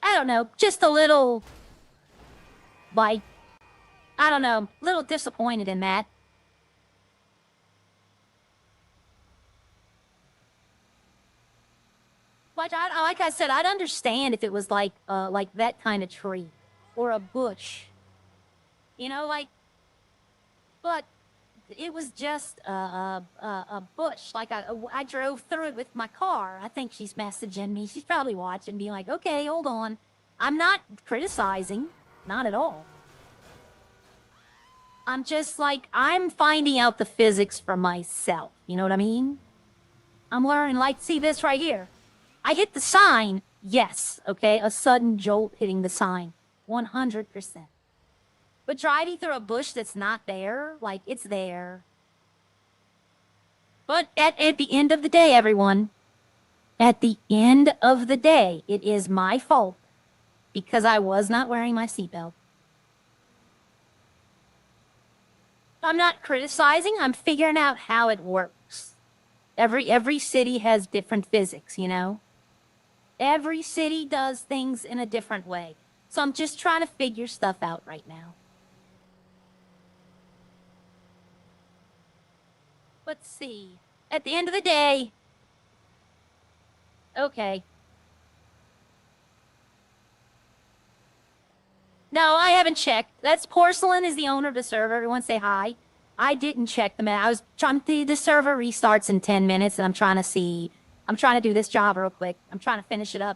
I don't know, just a little, like, I don't know, a little disappointed in that. Like I said, I'd understand if it was like that kind of tree or a bush, you know, like. But it was just a bush. Like I drove through it with my car. I think she's messaging me. She's probably watching, being like, "Okay, hold on. I'm not criticizing, not at all. I'm just like I'm finding out the physics for myself. You know what I mean? I'm learning. Like, see this right here." I hit the sign, yes, okay? A sudden jolt hitting the sign, 100%. But driving through a bush that's not there, like, it's there. But at the end of the day, everyone, at the end of the day, it is my fault because I was not wearing my seatbelt. I'm not criticizing, I'm figuring out how it works. Every city has different physics, you know? Every city does things in a different way. So I'm just trying to figure stuff out right now. Let's see. At the end of the day... Okay. No, I haven't checked. That's Porcelain is the owner of the server. Everyone say hi. I didn't check the map. I was trying to... The server restarts in 10 minutes, and I'm trying to see... I'm trying to do this job real quick. I'm trying to finish it up.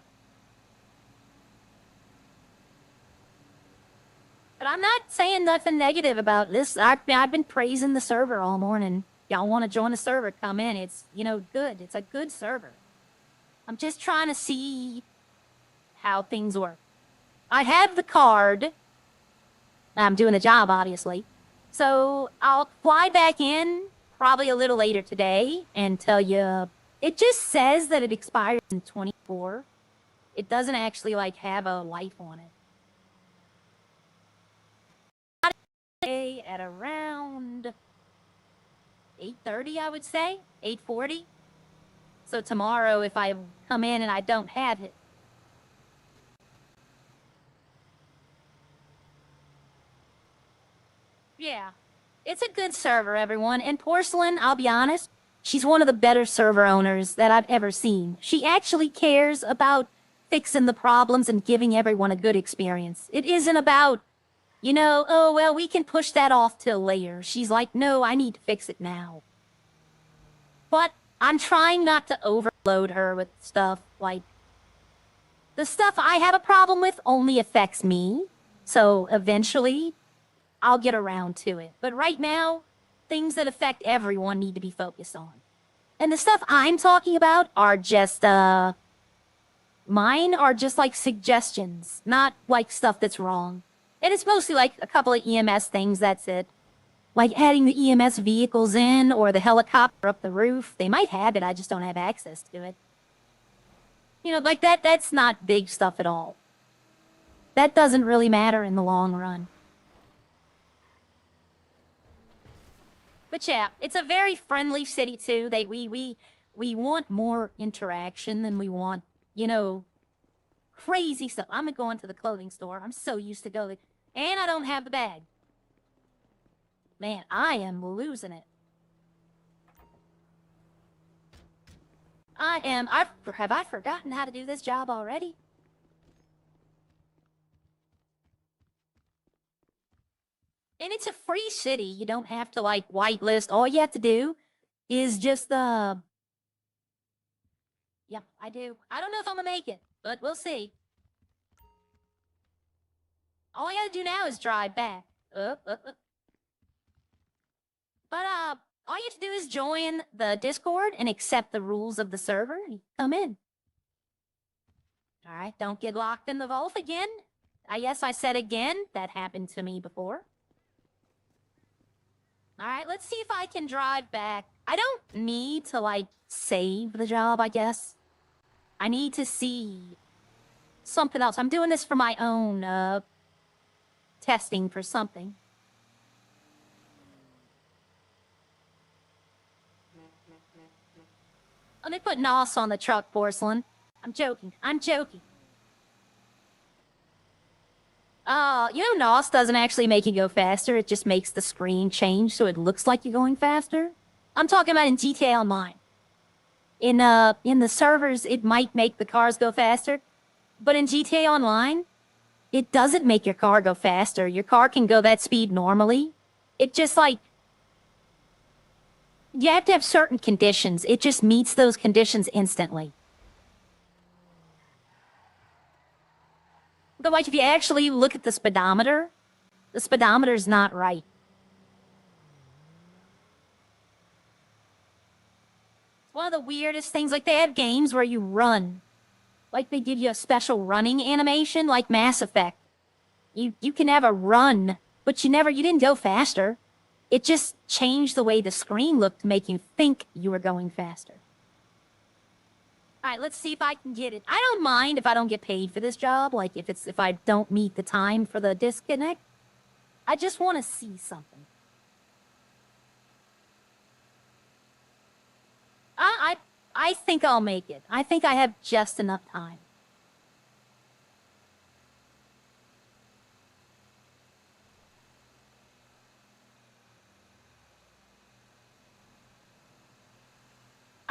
But I'm not saying nothing negative about this. I've been praising the server all morning. Y'all want to join the server, come in. It's, you know, good. It's a good server. I'm just trying to see how things work. I have the card. I'm doing the job, obviously. So I'll fly back in probably a little later today and tell you. It just says that it expires in 24. It doesn't actually, like, have a life on it. At around 8:30, I would say. 8:40. So tomorrow, if I come in and I don't have it. Yeah. It's a good server, everyone. And Porcelain, I'll be honest, she's one of the better server owners that I've ever seen. She actually cares about fixing the problems and giving everyone a good experience. It isn't about, you know, oh, well, we can push that off till later. She's like, no, I need to fix it now. But I'm trying not to overload her with stuff. Like, the stuff I have a problem with only affects me. So eventually, I'll get around to it. But right now, things that affect everyone need to be focused on. And the stuff I'm talking about are just, mine are just like suggestions, not like stuff that's wrong. And it's mostly like a couple of EMS things, that's it. Like adding the EMS vehicles in or the helicopter up the roof. They might have it, I just don't have access to it. You know, like that's not big stuff at all. That doesn't really matter in the long run. But yeah, it's a very friendly city too. We want more interaction than we want, you know, crazy stuff. I'm going to the clothing store. I'm so used to going, and I don't have the bag. Man, I am losing it. Have I forgotten how to do this job already? And it's a free city. You don't have to, like, whitelist. All you have to do is just, yeah, I do. I don't know if I'm gonna make it, but we'll see. All I gotta do now is drive back. But, all you have to do is join the Discord and accept the rules of the server and come in. Alright, don't get locked in the vault again. Yes, I said again. That happened to me before. Alright, let's see if I can drive back. I don't need to, like, save the job, I guess. I need to see something else. I'm doing this for my own, testing for something. Oh, they put NOS on the truck, Porcelain. I'm joking. I'm joking. You know, NOS doesn't actually make you go faster. It just makes the screen change so it looks like you're going faster. I'm talking about in GTA Online. In the servers, it might make the cars go faster. But in GTA Online, it doesn't make your car go faster. Your car can go that speed normally. It just, like... You have to have certain conditions. It just meets those conditions instantly. But, like, if you actually look at the speedometer's not right. It's one of the weirdest things. Like, they have games where you run. Like, they give you a special running animation, like Mass Effect. You can have a run, but you didn't go faster. It just changed the way the screen looked to make you think you were going faster. Alright, let's see if I can get it. I don't mind if I don't get paid for this job, like if I don't meet the time for the disconnect. I just want to see something. I think I'll make it. I think I have just enough time.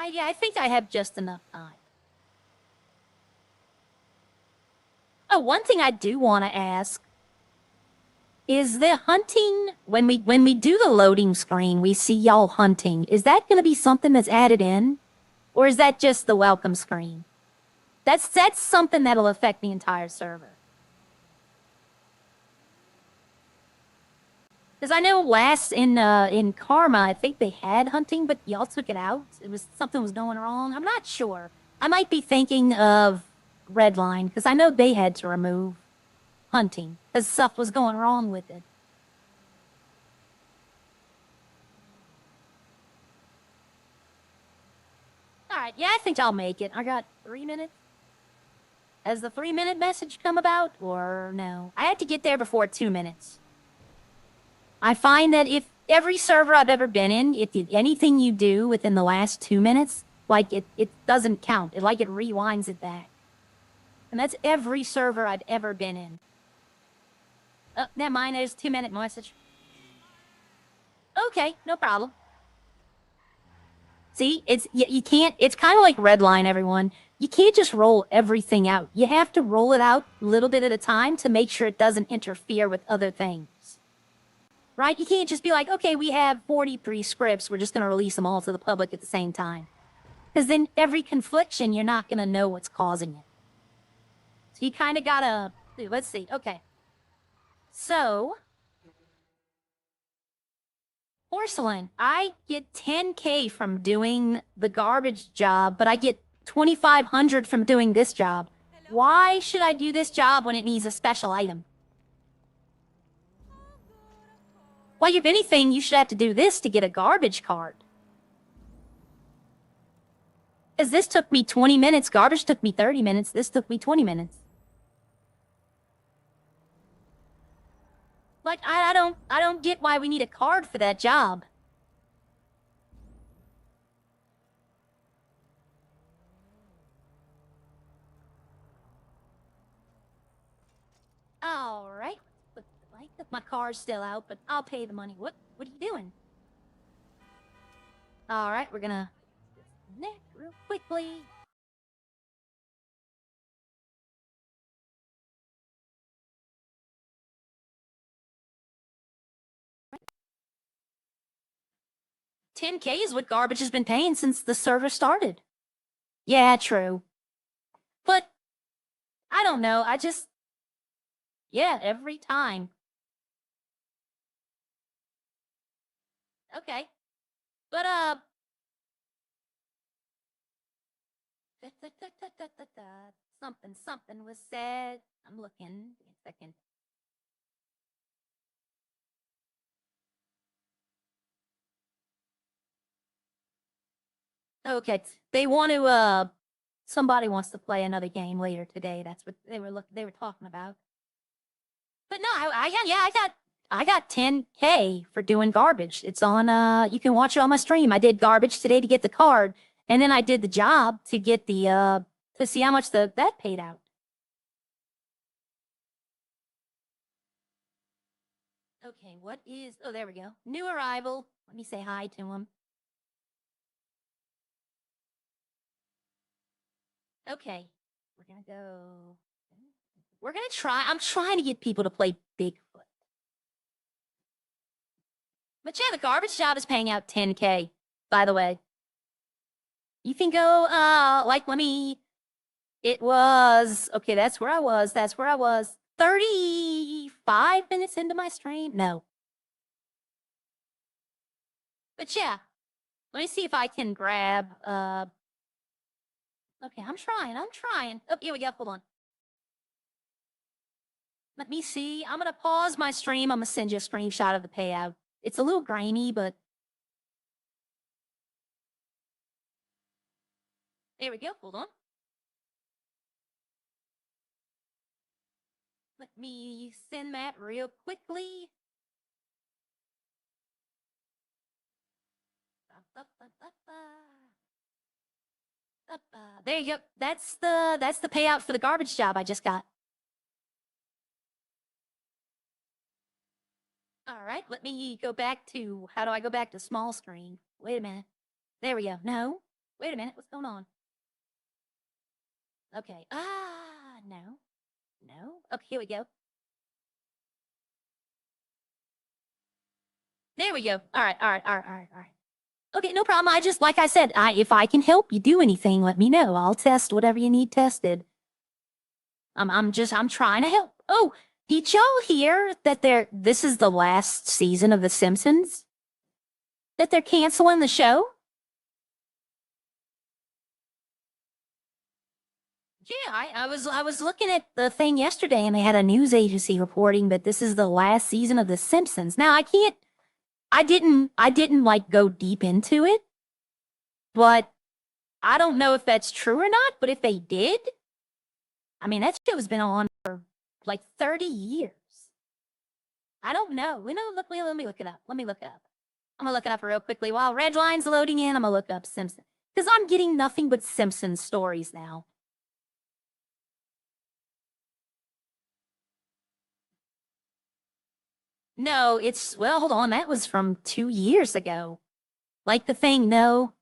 Yeah, I think I have just enough time. Oh, one thing I do want to ask is the hunting, when we do the loading screen, we see y'all hunting. Is that going to be something that's added in? Or is that just the welcome screen? That's something that'll affect the entire server. Because I know last in Karma, I think they had hunting, but y'all took it out. Something was going wrong. I'm not sure. I might be thinking of Redline, because I know they had to remove hunting, because stuff was going wrong with it. Alright, yeah, I think I'll make it. I got 3 minutes. Has the 3-minute message come about, or no? I had to get there before 2 minutes. I find that if every server I've ever been in, if anything you do within the last 2 minutes, like it doesn't count. It rewinds it back. And that's every server I've ever been in. Oh, never mind, there's a 2-minute message. Okay, no problem. See, you can't, it's kind of like Redline, everyone. You can't just roll everything out. You have to roll it out a little bit at a time to make sure it doesn't interfere with other things. Right? You can't just be like, okay, we have 43 scripts, we're just going to release them all to the public at the same time. Because then every confliction, you're not going to know what's causing it. So you kind of gotta... Let's see. Okay. So... Porcelain, I get 10K from doing the garbage job, but I get 2,500 from doing this job. Why should I do this job when it needs a special item? Why, if anything, you should have to do this to get a garbage cart. Because this took me 20 minutes, garbage took me 30 minutes, this took me 20 minutes. Like, I don't get why we need a card for that job. All right. Like, my car's still out, but I'll pay the money. What are you doing? All right, we're gonna disconnect real quickly. $10K is what garbage has been paying since the server started. Yeah, true. But I don't know. Yeah, every time. Okay. But something was said. I'm looking. Wait a second. Okay. They want to somebody wants to play another game later today. That's what they were talking about. But no, I got 10K for doing garbage. It's on you can watch it on my stream. I did garbage today to get the card, and then I did the job to get the to see how much that paid out. Okay, what is oh there we go. New arrival. Let me say hi to him. Okay. We're gonna go. We're gonna try. I'm trying to get people to play Bigfoot. But yeah, the garbage job is paying out 10K, by the way. You can go, like, let me. It was, okay, that's where I was. 35 minutes into my stream? No. But yeah, let me see if I can grab, okay, I'm trying. Oh, here we go, hold on. Let me see. I'm gonna pause my stream. I'm gonna send you a screenshot of the payout. It's a little grainy, but there we go. Hold on. Let me send that real quickly. There you go. That's the payout for the garbage job I just got. All right, let me go back to, how do I go back to small screen? Wait a minute. There we go. No. Wait a minute. What's going on? Okay. No. No. Okay, here we go. There we go. All right. Okay, no problem. I just, like I said, if I can help you do anything, let me know. I'll test whatever you need tested. I'm trying to help. Oh, did y'all hear that this is the last season of The Simpsons? That they're canceling the show? Yeah, I was looking at the thing yesterday and they had a news agency reporting that this is the last season of The Simpsons. Now I didn't like go deep into it, but I don't know if that's true or not, but if they did, I mean that show's been on for like 30 years. I don't know. Let me look it up. Let me look it up. I'm gonna look it up real quickly while Redline's loading in. I'm gonna look up Simpsons. Because I'm getting nothing but Simpsons stories now. No, well, hold on. That was from 2 years ago. Like the thing, no.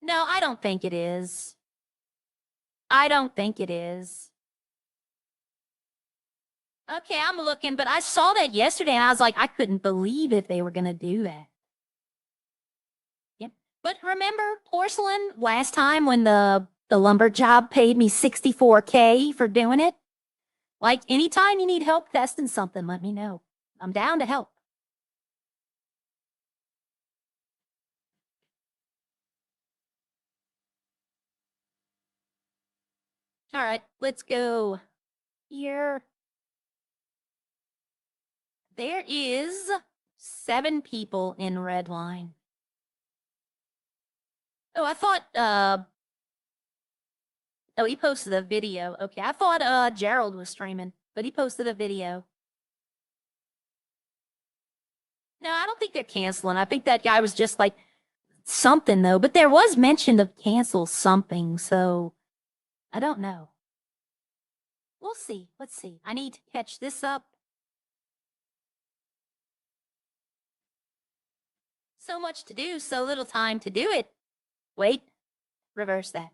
No, I don't think it is. I don't think it is. Okay, I'm looking, but I saw that yesterday and I was like, I couldn't believe if they were going to do that. Yep. But remember porcelain last time when the lumber job paid me 64K for doing it? Like anytime you need help testing something, let me know. I'm down to help. All right, let's go here. There is 7 people in Redline. Oh, I thought, oh, he posted a video. Okay, I thought, Gerald was streaming, but he posted a video. No, I don't think they're canceling. I think that guy was just like something, though. But there was mention of cancel something, so I don't know. We'll see. Let's see. I need to catch this up. So much to do, so little time to do it. Wait, reverse that.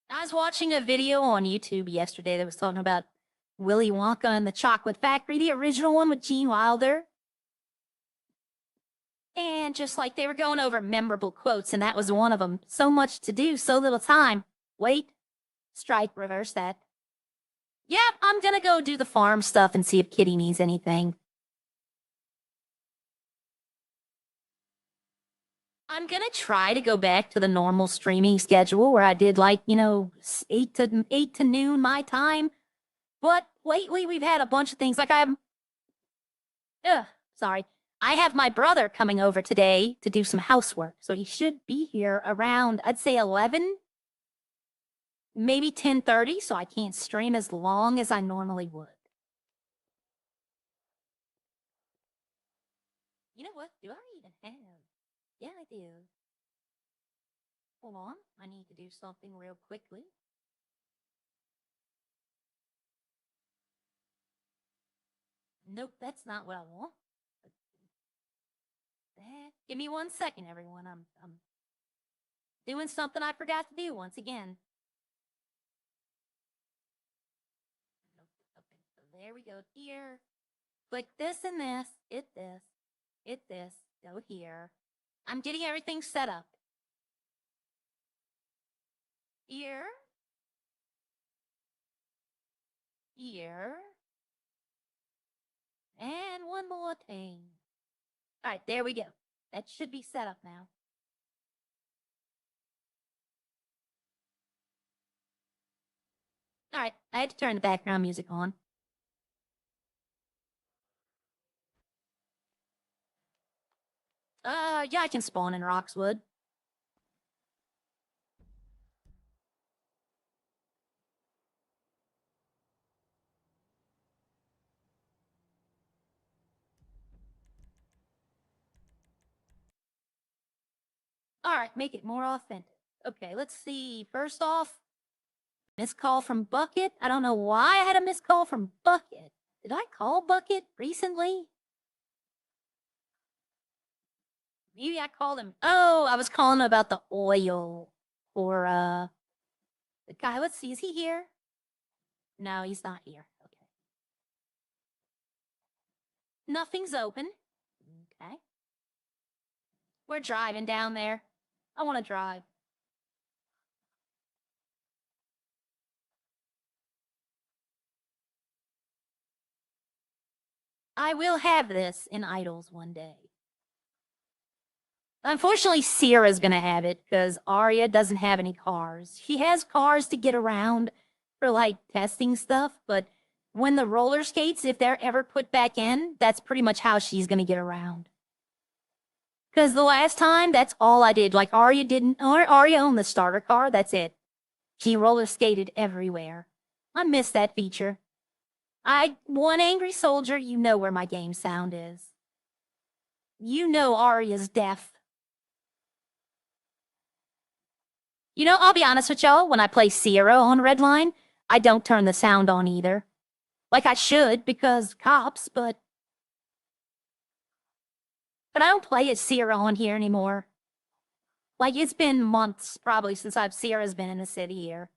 I was watching a video on YouTube yesterday that was talking about Willy Wonka and the Chocolate Factory, the original one with Gene Wilder. And just like they were going over memorable quotes, and that was one of them. So much to do, so little time. Wait, strike, reverse that. Yep, I'm gonna go do the farm stuff and see if Kitty needs anything. I'm gonna try to go back to the normal streaming schedule where I did like, 8 to noon my time. But lately we've had a bunch of things like sorry. I have my brother coming over today to do some housework, so he should be here around, I'd say 11, maybe 10:30, so I can't stream as long as I normally would. You know what? Do I even have? Yeah, I do. Hold on. I need to do something real quickly. Nope, that's not what I want. Give me 1 second, everyone. I'm doing something I forgot to do once again. Okay, so there we go. Here. Click this and this. Hit this. Hit this. Go here. I'm getting everything set up. Here. Here. And one more thing. All right, there we go. That should be set up now. All right, I had to turn the background music on. Yeah, I can spawn in Roxwood. All right, make it more authentic. Okay, let's see. First off, missed call from Bucket. I don't know why I had a missed call from Bucket. Did I call Bucket recently? Maybe I called him. Oh, I was calling about the oil for the guy. Let's see. Is he here? No, he's not here. Okay. Nothing's open. Okay. We're driving down there. I want to drive. I will have this in Idols one day. Unfortunately, Sierra's gonna have it because Arya doesn't have any cars. She has cars to get around for like testing stuff, but when the roller skates, if they're ever put back in, that's pretty much how she's gonna get around. Because the last time, that's all I did. Like Arya didn't, or Arya owned the starter car. That's it. She roller skated everywhere. I miss that feature. One angry soldier, you know where my game sound is. You know Arya's deaf. You know, I'll be honest with y'all, when I play Sierra on Redline, I don't turn the sound on either. Like I should, because cops, but I don't play as Sierra on here anymore. Like, it's been months, probably, since Sierra's been in the city here.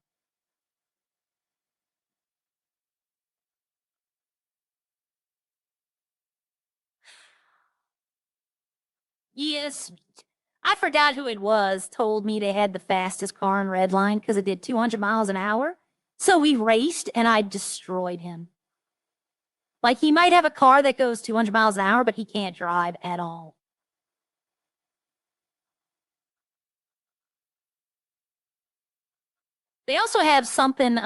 Yes, I forgot who it was, told me they had the fastest car in Redline because it did 200 miles an hour. So we raced, and I destroyed him. Like, he might have a car that goes 200 miles an hour, but he can't drive at all. They also have something,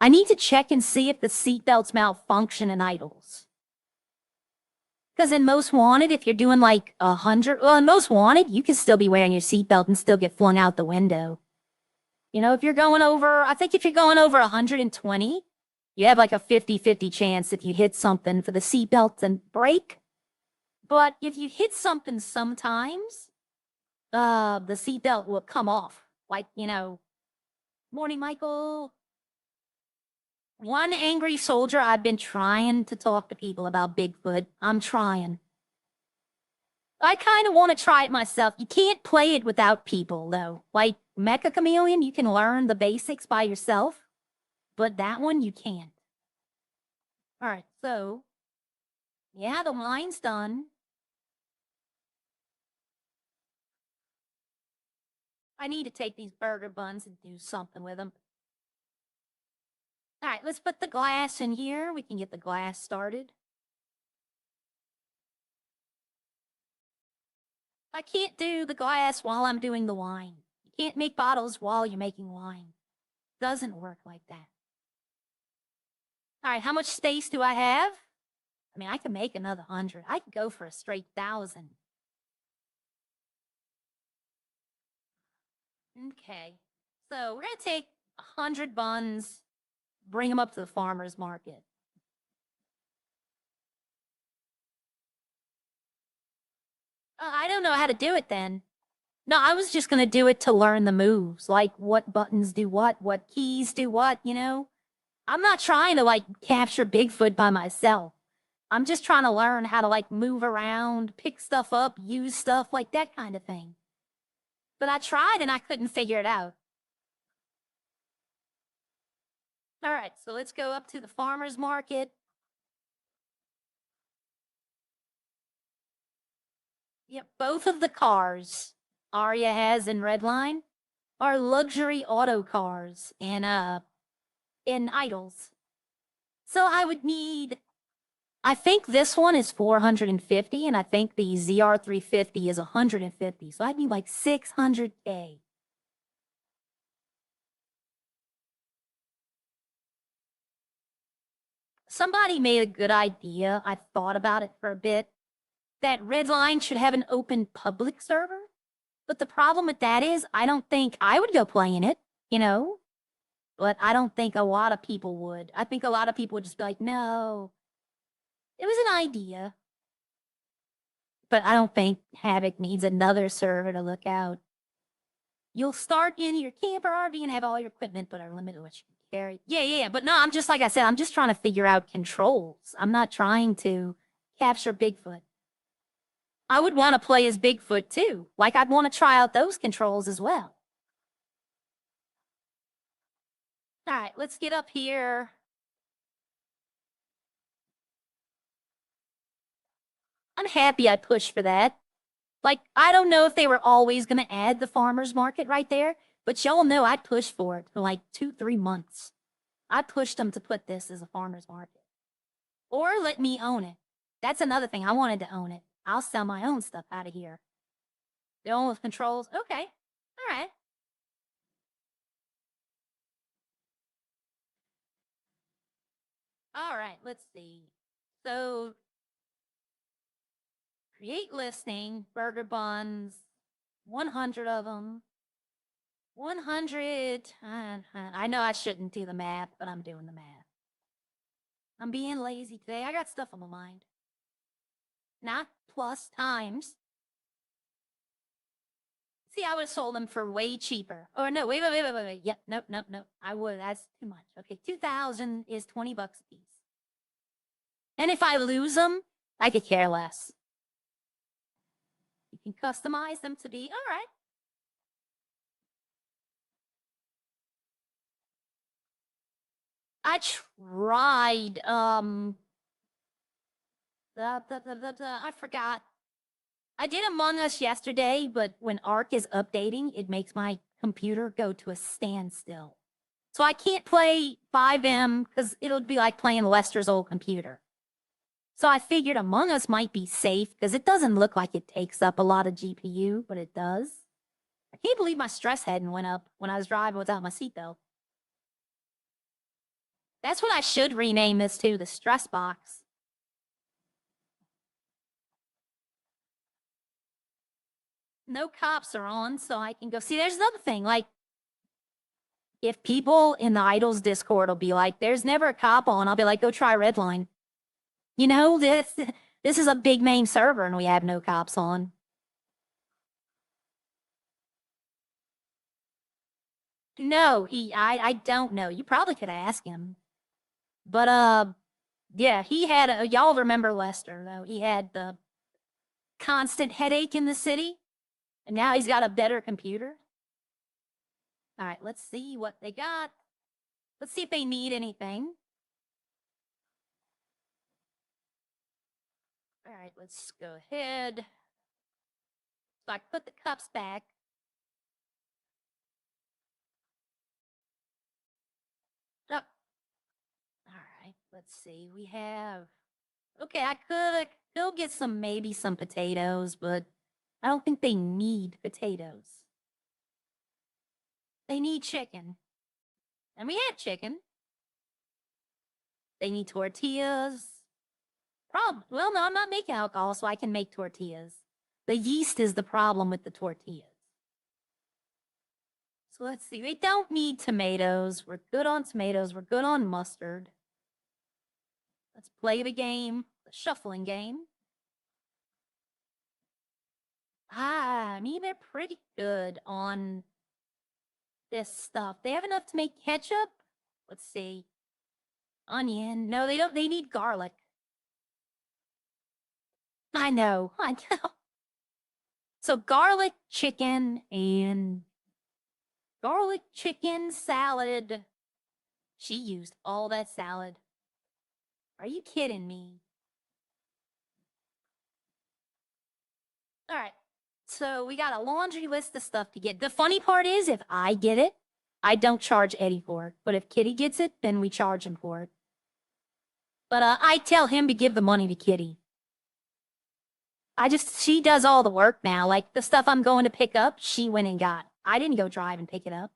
I need to check and see if the seatbelts malfunction in idles. Because in Most Wanted, if you're doing like 100, well, in Most Wanted, you can still be wearing your seatbelt and still get flung out the window. You know, if you're going over, I think if you're going over 120, you have like a 50-50 chance if you hit something for the seatbelt and brake. But if you hit something sometimes, the seatbelt will come off. Like, you know, morning, Michael. One angry soldier, I've been trying to talk to people about Bigfoot. I'm trying. I kind of want to try it myself. You can't play it without people, though. Like Mecha Chameleon, you can learn the basics by yourself, but that one you can't. All right, so yeah, the line's done. I need to take these burger buns and do something with them. All right, let's put the glass in here. We can get the glass started. I can't do the glass while I'm doing the wine. You can't make bottles while you're making wine. Doesn't work like that. All right, how much space do I have? I mean, I can make another 100. I could go for a straight 1,000. Okay, so we're gonna take 100 buns, bring them up to the farmer's market. I don't know how to do it then. No, I was just gonna do it to learn the moves, like what buttons do what keys do what, you know? I'm not trying to like capture Bigfoot by myself. I'm just trying to learn how to like move around, pick stuff up, use stuff, like that kind of thing. But I tried and I couldn't figure it out. All right, so let's go up to the farmer's market. Yep, both of the cars Arya has in Redline are luxury auto cars in idles. So I would need, I think this one is 450 and I think the ZR350 is 150. So I'd need like 600K. Somebody made a good idea. I thought about it for a bit. That Redline should have an open public server. But the problem with that is I don't think I would go play in it, you know? But I don't think a lot of people would. I think a lot of people would just be like, no. It was an idea. But I don't think Havoc needs another server to look out. You'll start in your camper RV and have all your equipment, but are limited to what you can carry. Yeah. But no, I'm just like I said, I'm just trying to figure out controls. I'm not trying to capture Bigfoot. I would want to play as Bigfoot too. Like I'd want to try out those controls as well. All right, let's get up here. I'm happy I pushed for that. Like, I don't know if they were always going to add the farmer's market right there, but y'all know I'd push for it for like 2-3 months. I pushed them to put this as a farmer's market. Or let me own it. That's another thing. I wanted to own it. I'll sell my own stuff out of here. The one with controls? Okay. All right. All right, let's see. So, create listing, burger buns, 100 of them. 100. I know I shouldn't do the math, but I'm doing the math. I'm being lazy today. I got stuff on my mind. Not plus times. See, I would have sold them for way cheaper. Oh, no, wait. Yep, nope. I would. That's too much. Okay, 2,000 is 20 bucks a piece. And if I lose them, I could care less. You can customize them to be, all right. I tried, I forgot. I did Among Us yesterday, but when Ark is updating, it makes my computer go to a standstill. So I can't play 5M because it'll be like playing Lester's old computer. So I figured Among Us might be safe because it doesn't look like it takes up a lot of GPU, but it does. I can't believe my stress hadn't went up when I was driving without my seatbelt. That's what I should rename this to, the stress box. No cops are on, so I can go. See, there's another thing. Like, if people in the Idols Discord will be like, there's never a cop on, I'll be like, go try Redline. You know, this is a big main server and we have no cops on. No, I don't know. You probably could ask him. But, yeah, he had y'all remember Lester, though. He had the constant headache in the city, and now he's got a better computer. All right, let's see what they got. Let's see if they need anything. All right, let's go ahead. So I put the cups back. Oh. All right, let's see. We have. Okay, I could go get maybe some potatoes, but I don't think they need potatoes. They need chicken. And we had chicken. They need tortillas. Well, no, I'm not making alcohol, so I can make tortillas. The yeast is the problem with the tortillas. So let's see. We don't need tomatoes. We're good on tomatoes. We're good on mustard. Let's play the game, the shuffling game. I mean, they're pretty good on this stuff. They have enough to make ketchup. Let's see. Onion. No, they don't. They need garlic. I know. So garlic chicken and garlic chicken salad. She used all that salad. Are you kidding me? All right. So we got a laundry list of stuff to get. The funny part is, if I get it, I don't charge Eddie for it. But if Kitty gets it, then we charge him for it. But I tell him to give the money to Kitty. She does all the work now. Like the stuff I'm going to pick up, she went and got. I didn't go drive and pick it up.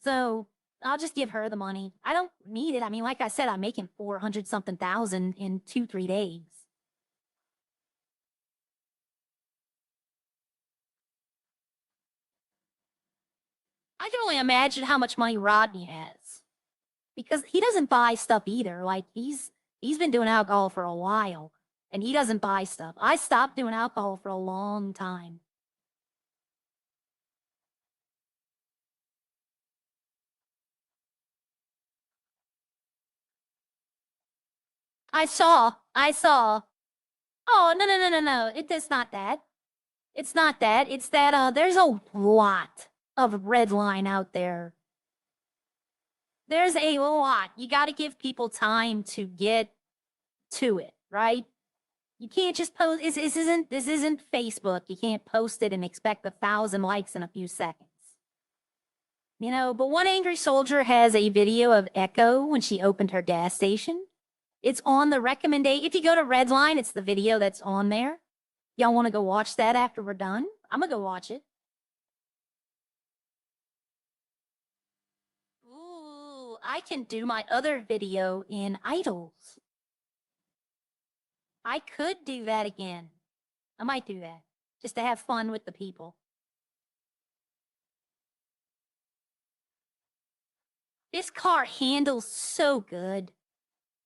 So I'll just give her the money. I don't need it. I mean, like I said, I'm making 400 something thousand in 2-3 days. I can only imagine how much money Rodney has. Because he doesn't buy stuff either. Like he's been doing alcohol for a while and he doesn't buy stuff. I stopped doing alcohol for a long time. I saw. Oh, no, no, no, no, no. It's not that. It's not that. It's that there's a lot of Redline out there. There's a lot. You got to give people time to get to it, right? You can't just post. This isn't Facebook. You can't post it and expect 1,000 likes in a few seconds. You know, but one angry soldier has a video of Echo when she opened her gas station. It's on the recommendation. If you go to Redline, it's the video that's on there. Y'all want to go watch that after we're done? I'm gonna go watch it. Ooh, I can do my other video in Idols. I could do that again. I might do that just to have fun with the people. This car handles so good.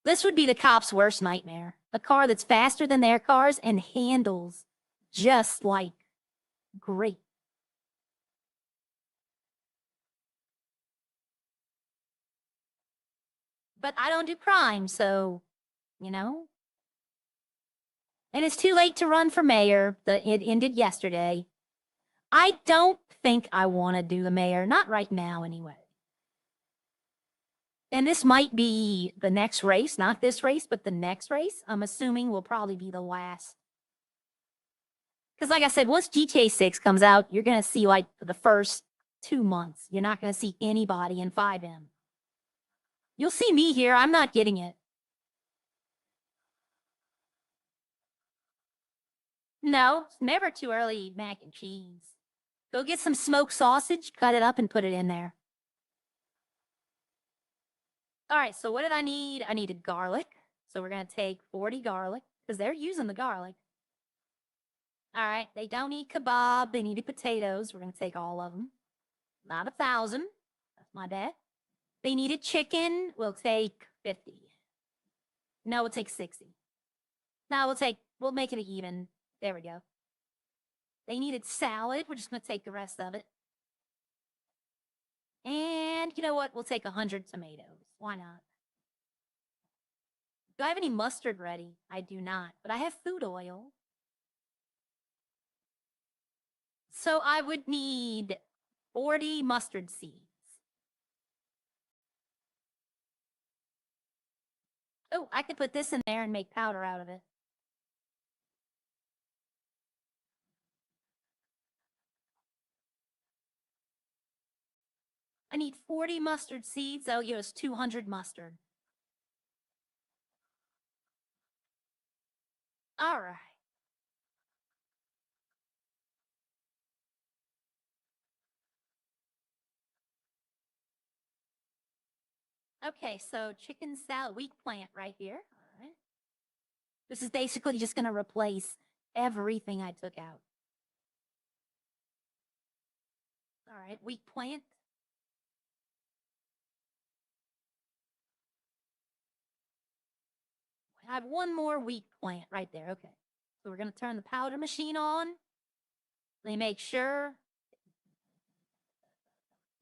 This would be the cop's worst nightmare. A car that's faster than their cars and handles just like great. But I don't do crime, so, you know. And it's too late to run for mayor. It ended yesterday. I don't think I want to do the mayor. Not right now, anyway. And this might be the next race. Not this race, but the next race. I'm assuming will probably be the last. Because like I said, once GTA 6 comes out, you're going to see like the first 2 months. You're not going to see anybody in 5M. You'll see me here. I'm not getting it. No, it's never too early to eat mac and cheese. Go get some smoked sausage, cut it up, and put it in there. All right, so what did I need? I needed garlic. So we're going to take 40 garlic because they're using the garlic. All right, they don't need kebab. They needed potatoes. We're going to take all of them. Not 1,000. That's my bad. They needed chicken. We'll take 50. No, we'll take 60. No, we'll make it even. There we go. They needed salad. We're just going to take the rest of it. And you know what? We'll take 100 tomatoes. Why not? Do I have any mustard ready? I do not, but I have food oil. So I would need 40 mustard seeds. Oh, I could put this in there and make powder out of it. I need 40 mustard seeds. That'll give us 200 mustard. All right. Okay, so chicken salad wheat plant right here. All right. This is basically just going to replace everything I took out. All right, wheat plant. I have one more wheat plant right there. Okay. So we're going to turn the powder machine on. They make sure.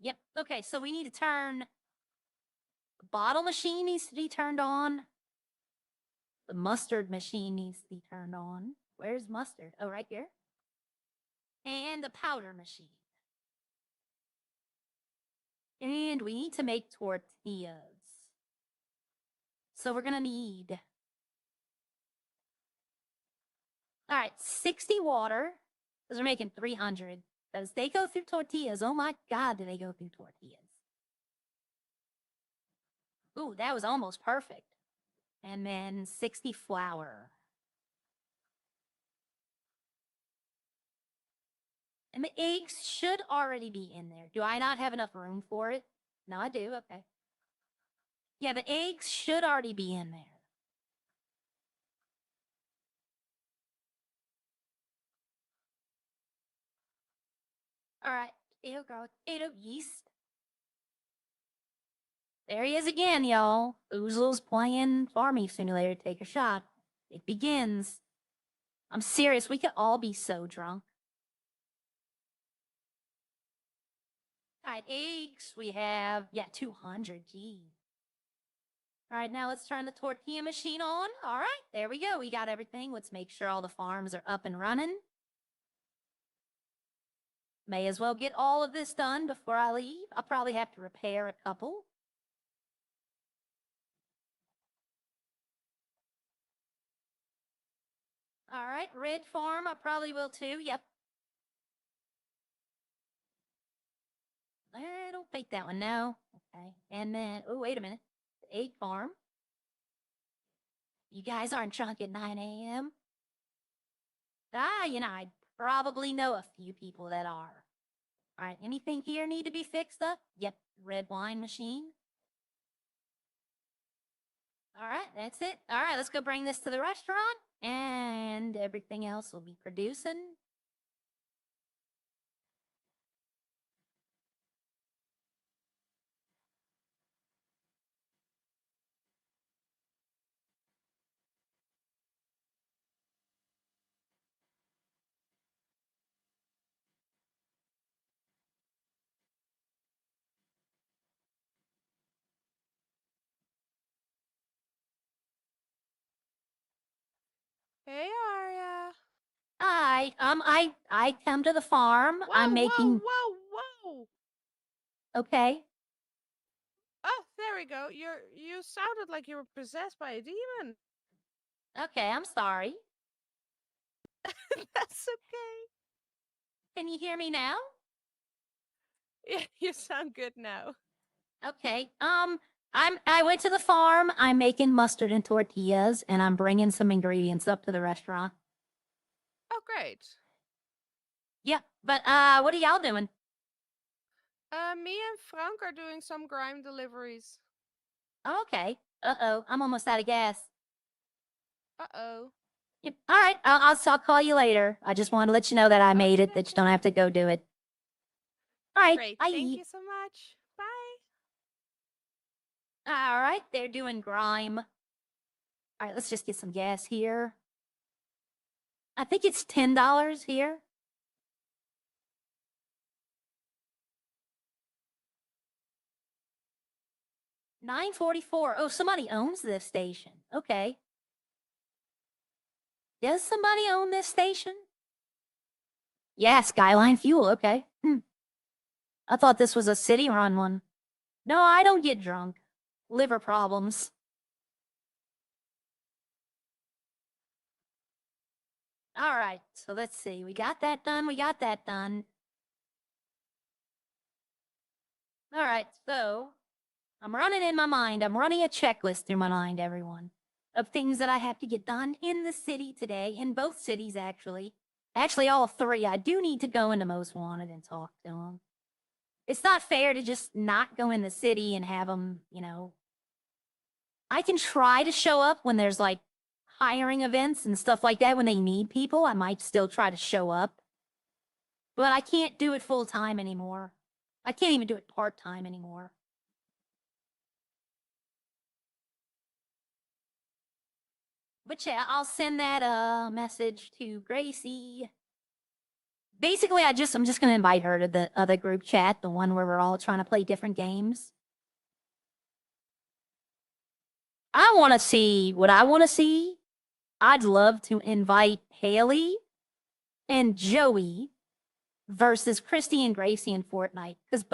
Yep. Okay, so we need to turn the bottle machine needs to be turned on. The mustard machine needs to be turned on. Where's mustard? Oh, right here. And the powder machine. And we need to make tortillas. So we're going to need, all right, 60 water, because we're making 300. Because they go through tortillas. Oh my God, do they go through tortillas. Ooh, that was almost perfect. And then 60 flour. And the eggs should already be in there. Do I not have enough room for it? No, I do. Okay. Yeah, the eggs should already be in there. All right. Potato, garlic, potato, yeast. There he is again, y'all. Oozle's playing Farming Simulator. Take a shot. It begins. I'm serious. We could all be so drunk. All right, eggs. We have, 200. Gee. All right, now let's turn the tortilla machine on. All right, there we go. We got everything. Let's make sure all the farms are up and running. May as well get all of this done before I leave. I'll probably have to repair a couple. All right, red farm, I probably will too. Yep. I don't think that one, no. Okay, and then, oh, wait a minute. The egg farm. You guys aren't drunk at 9 a.m.? I probably know a few people that are. All right, anything here need to be fixed up? Yep, red wine machine. All right, that's it. All right, let's go bring this to the restaurant, and everything else will be producing. Hey, Arya. I come to the farm. Whoa, I'm making. whoa, whoa, whoa. Okay. Oh, there we go. You sounded like you were possessed by a demon. Okay, I'm sorry. That's okay. Can you hear me now? Yeah, you sound good now. Okay. I went to the farm. I'm making mustard and tortillas, and I'm bringing some ingredients up to the restaurant. Oh, great. Yeah, but what are y'all doing? Me and Frank are doing some grime deliveries. Okay. Uh-oh, I'm almost out of gas. Uh-oh. Yep. All right, I'll call you later. I just wanted to let you know that I made it, that you don't have to go do it. All right, Great. Thank bye. you so much. Bye. All right, they're doing grime. All right, let's just get some gas here. I think it's $10 here. $9.44. Oh, somebody owns this station. Okay. Does somebody own this station? Yeah, Skyline Fuel. Okay. I thought this was a city-run one. No, I don't get drunk. Liver problems. All right, so let's see. We got that done. We got that done. All right, so I'm running in my mind. I'm running a checklist through my mind, everyone, of things that I have to get done in the city today, in both cities, actually. Actually, all three. I do need to go into Most Wanted and talk to them. It's not fair to just not go in the city and have them, I can try to show up when there's like hiring events and stuff like that. When they need people, I might still try to show up. But I can't do it full time anymore. I can't even do it part time anymore. But yeah, I'll send that message to Gracie. Basically, I'm just gonna invite her to the other group chat, the one where we're all trying to play different games. I want to see what I want to see. I'd love to invite Haley and Joey versus Christy and Gracie in Fortnite, because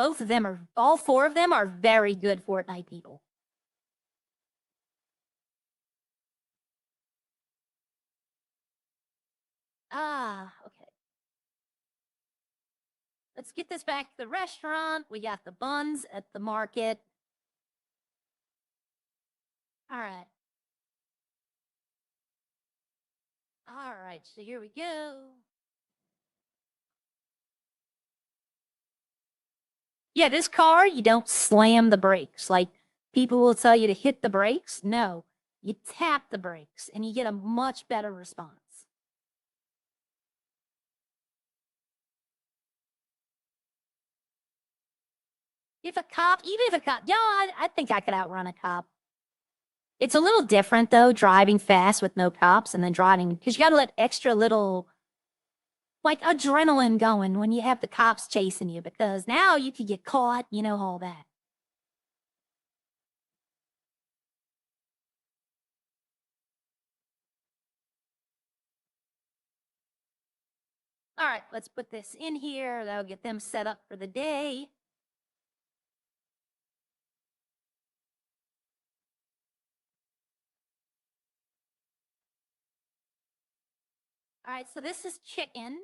all four of them are very good Fortnite people. Okay. Let's get this back to the restaurant. We got the buns at the market. All right. All right, so here we go. Yeah, this car, you don't slam the brakes. Like people will tell you to hit the brakes. No, you tap the brakes and you get a much better response. Even if a cop, yeah, I think I could outrun a cop. It's a little different though, driving fast with no cops and then driving, because you got to let extra little, like adrenaline going when you have the cops chasing you, because now you could get caught, all that. All right, let's put this in here. That'll get them set up for the day. All right, so this is chicken.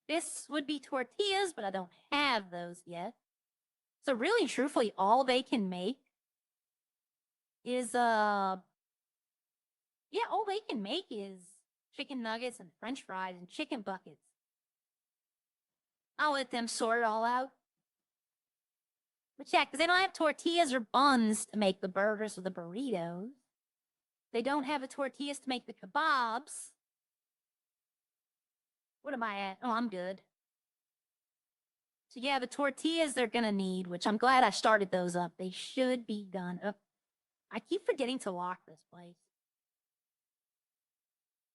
This would be tortillas, but I don't have those yet. So really, truthfully, all they can make is yeah, all they can make is chicken nuggets and French fries and chicken buckets. I'll let them sort it all out. But yeah, because they don't have tortillas or buns to make the burgers or the burritos. They don't have the tortillas to make the kebabs. What am I at? Oh, I'm good. So yeah, the tortillas they're gonna need, which I'm glad I started those up. They should be done. Oh, I keep forgetting to lock this place.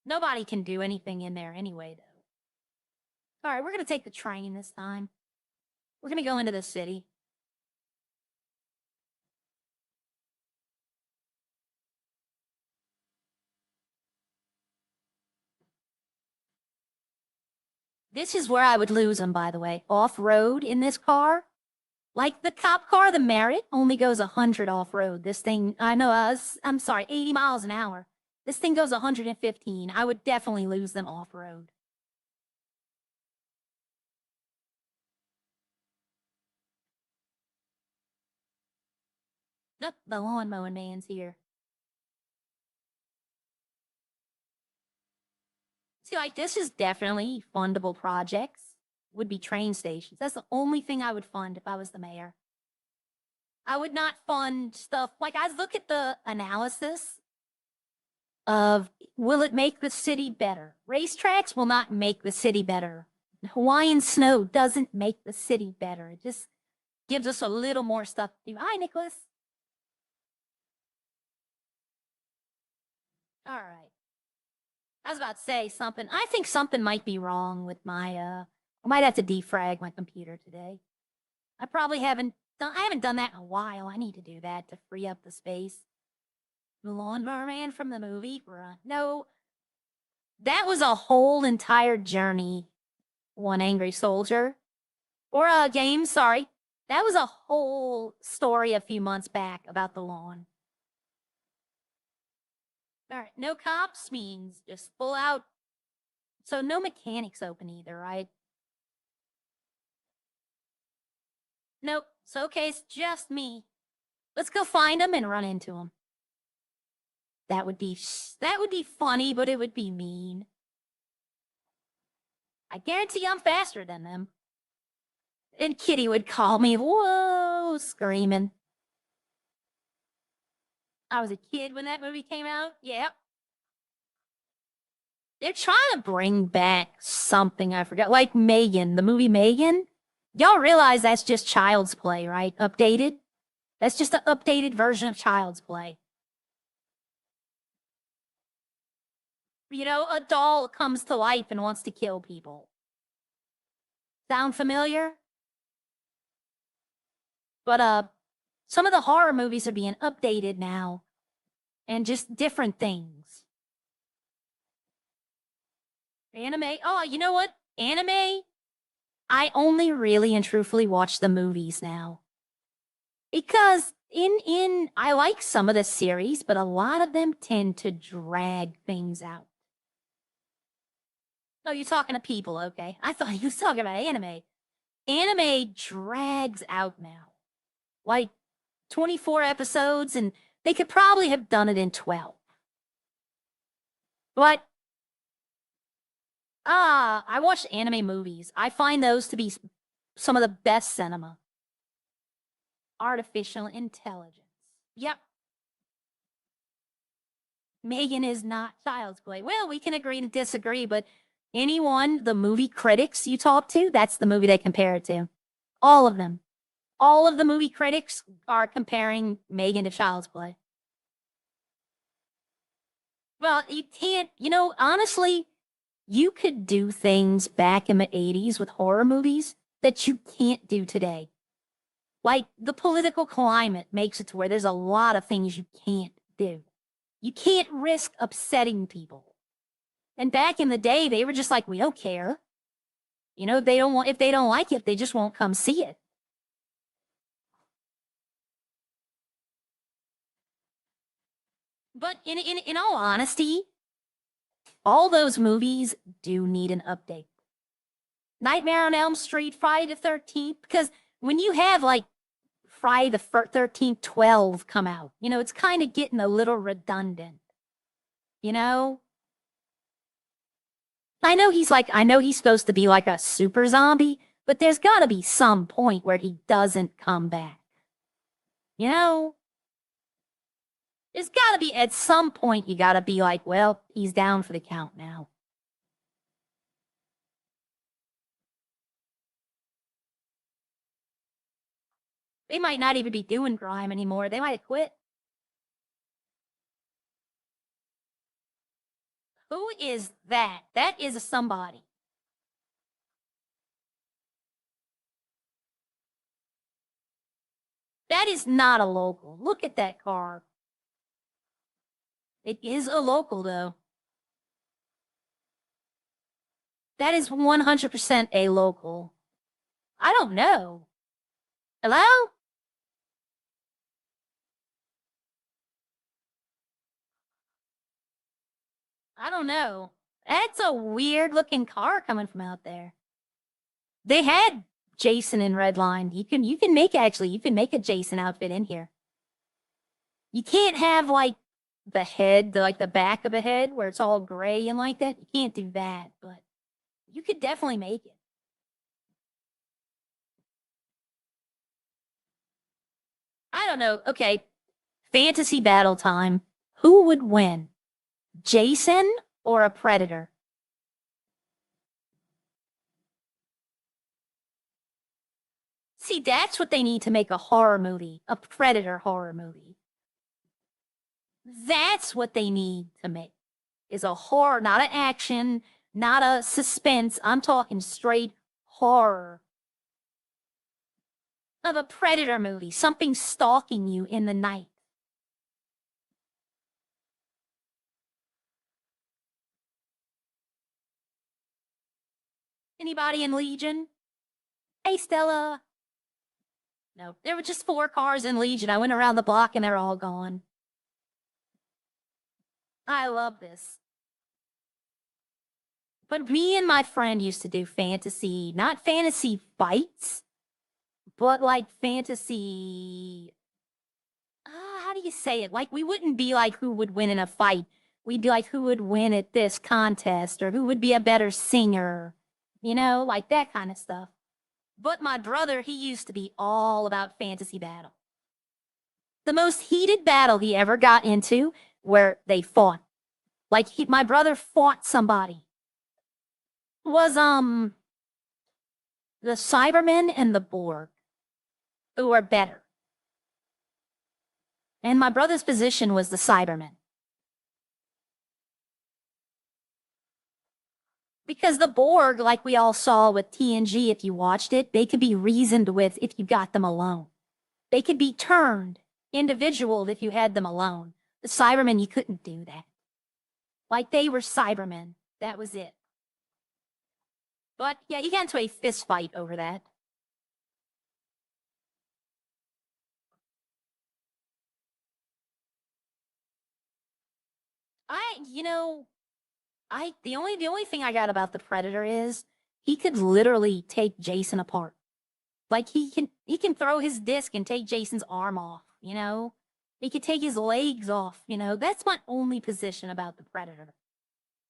Nobody can do anything in there anyway, though. All right, we're gonna take the train this time. We're gonna go into the city. This is where I would lose them, by the way. Off road in this car, like the cop car, the Merit only goes 100 off road. This thing, I know, I'm sorry, 80 miles an hour. This thing goes 115. I would definitely lose them off road. Nope, the lawn mowing man's here. See, like, this is definitely fundable projects. Would be train stations. That's the only thing I would fund if I was the mayor. I would not fund stuff like I look at the analysis of will it make the city better? Racetracks will not make the city better. Hawaiian snow doesn't make the city better. It just gives us a little more stuff to do. Hi, Nicholas. All right. I was about to say something. I think something might be wrong with my I might have to defrag my computer today. I haven't done that in a while. I need to do that to free up the space. The Lawnmower Man from the movie? No. That was a whole entire journey. One Angry Soldier. Or a game, sorry. That was a whole story a few months back about the lawn. All right, no cops means just full out. So no mechanics open either, right? Nope. So okay, it's just me. Let's go find him and run into him. That would be funny, but it would be mean. I guarantee I'm faster than them. And Kitty would call me, whoa, screaming. I was a kid when that movie came out. Yep. They're trying to bring back something I forgot, like Megan, the movie Megan. Y'all realize that's just Child's Play, right? Updated? That's just an updated version of Child's Play. You know, a doll comes to life and wants to kill people. Sound familiar? But some of the horror movies are being updated now. And just different things. Anime? Oh, you know what? Anime? I only really and truthfully watch the movies now. Because I like some of the series, but a lot of them tend to drag things out. Oh, you're talking to people, okay. I thought you was talking about anime. Anime drags out now. Like 24 episodes, and they could probably have done it in 12. But I watch anime movies. I find those to be some of the best cinema. Artificial intelligence. Yep. Megan is not Child's Play. Well, we can agree to disagree, but the movie critics you talk to, that's the movie they compare it to. All of them. All of the movie critics are comparing Megan to Child's Play. Well, you can't, honestly, you could do things back in the 80s with horror movies that you can't do today. Like the political climate makes it to where there's a lot of things you can't do. You can't risk upsetting people. And back in the day, they were just like, we don't care. If they don't like it, they just won't come see it. But in all honesty, all those movies do need an update. Nightmare on Elm Street, Friday the 13th, because when you have like Friday the 13th 12 come out, it's kind of getting a little redundant. I know he's supposed to be like a super zombie, but there's got to be some point where he doesn't come back. There's got to be at some point you got to be like, well, he's down for the count now. They might not even be doing crime anymore. They might have quit. Who is that? That is a somebody. That is not a local. Look at that car. It is a local, though. That is 100% a local. I don't know. Hello? I don't know. That's a weird looking car coming from out there. They had Jason in Redline. You can make a Jason outfit in here. You can't have like the head, the back of the head where it's all gray and like that. You can't do that, but you could definitely make it. I don't know. Okay, fantasy battle time. Who would win? Jason or a predator? See, that's what they need to make a horror movie, a predator horror movie. That's what they need to make. Is a horror, not an action, not a suspense. I'm talking straight horror of a predator movie, something stalking you in the night. Anybody in Legion? Hey, Stella. No, there were just 4 cars in Legion. I went around the block and they're all gone. I love this. But me and my friend used to do fantasy, not fantasy fights, but like fantasy. How do you say it? Like, we wouldn't be like who would win in a fight. We'd be like who would win at this contest or who would be a better singer, like that kind of stuff. But my brother, he used to be all about fantasy battle. The most heated battle he ever got into where they fought. Like my brother fought somebody. Was the Cybermen and the Borg, who are better. And my brother's position was the Cybermen. Because the Borg, like we all saw with TNG, if you watched it, they could be reasoned with if you got them alone. They could be turned individual if you had them alone. The Cybermen, you couldn't do that. Like they were Cybermen. That was it. But yeah, you got into a fist fight over that. The only thing I got about the Predator is he could literally take Jason apart. Like he can throw his disc and take Jason's arm off. He could take his legs off. That's my only position about the Predator.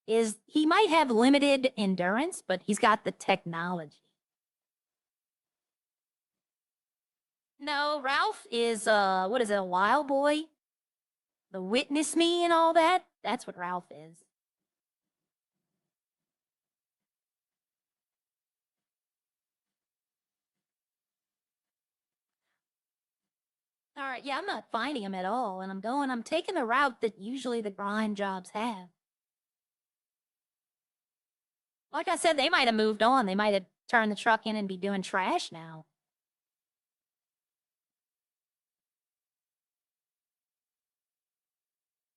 Is he might have limited endurance, but he's got the technology. No, Ralph is what is it, a wild boy? The witness me and all that? That's what Ralph is. All right, yeah, I'm not finding him at all, and I'm taking the route that usually the grind jobs have. Like I said, they might have moved on. They might have turned the truck in and be doing trash now.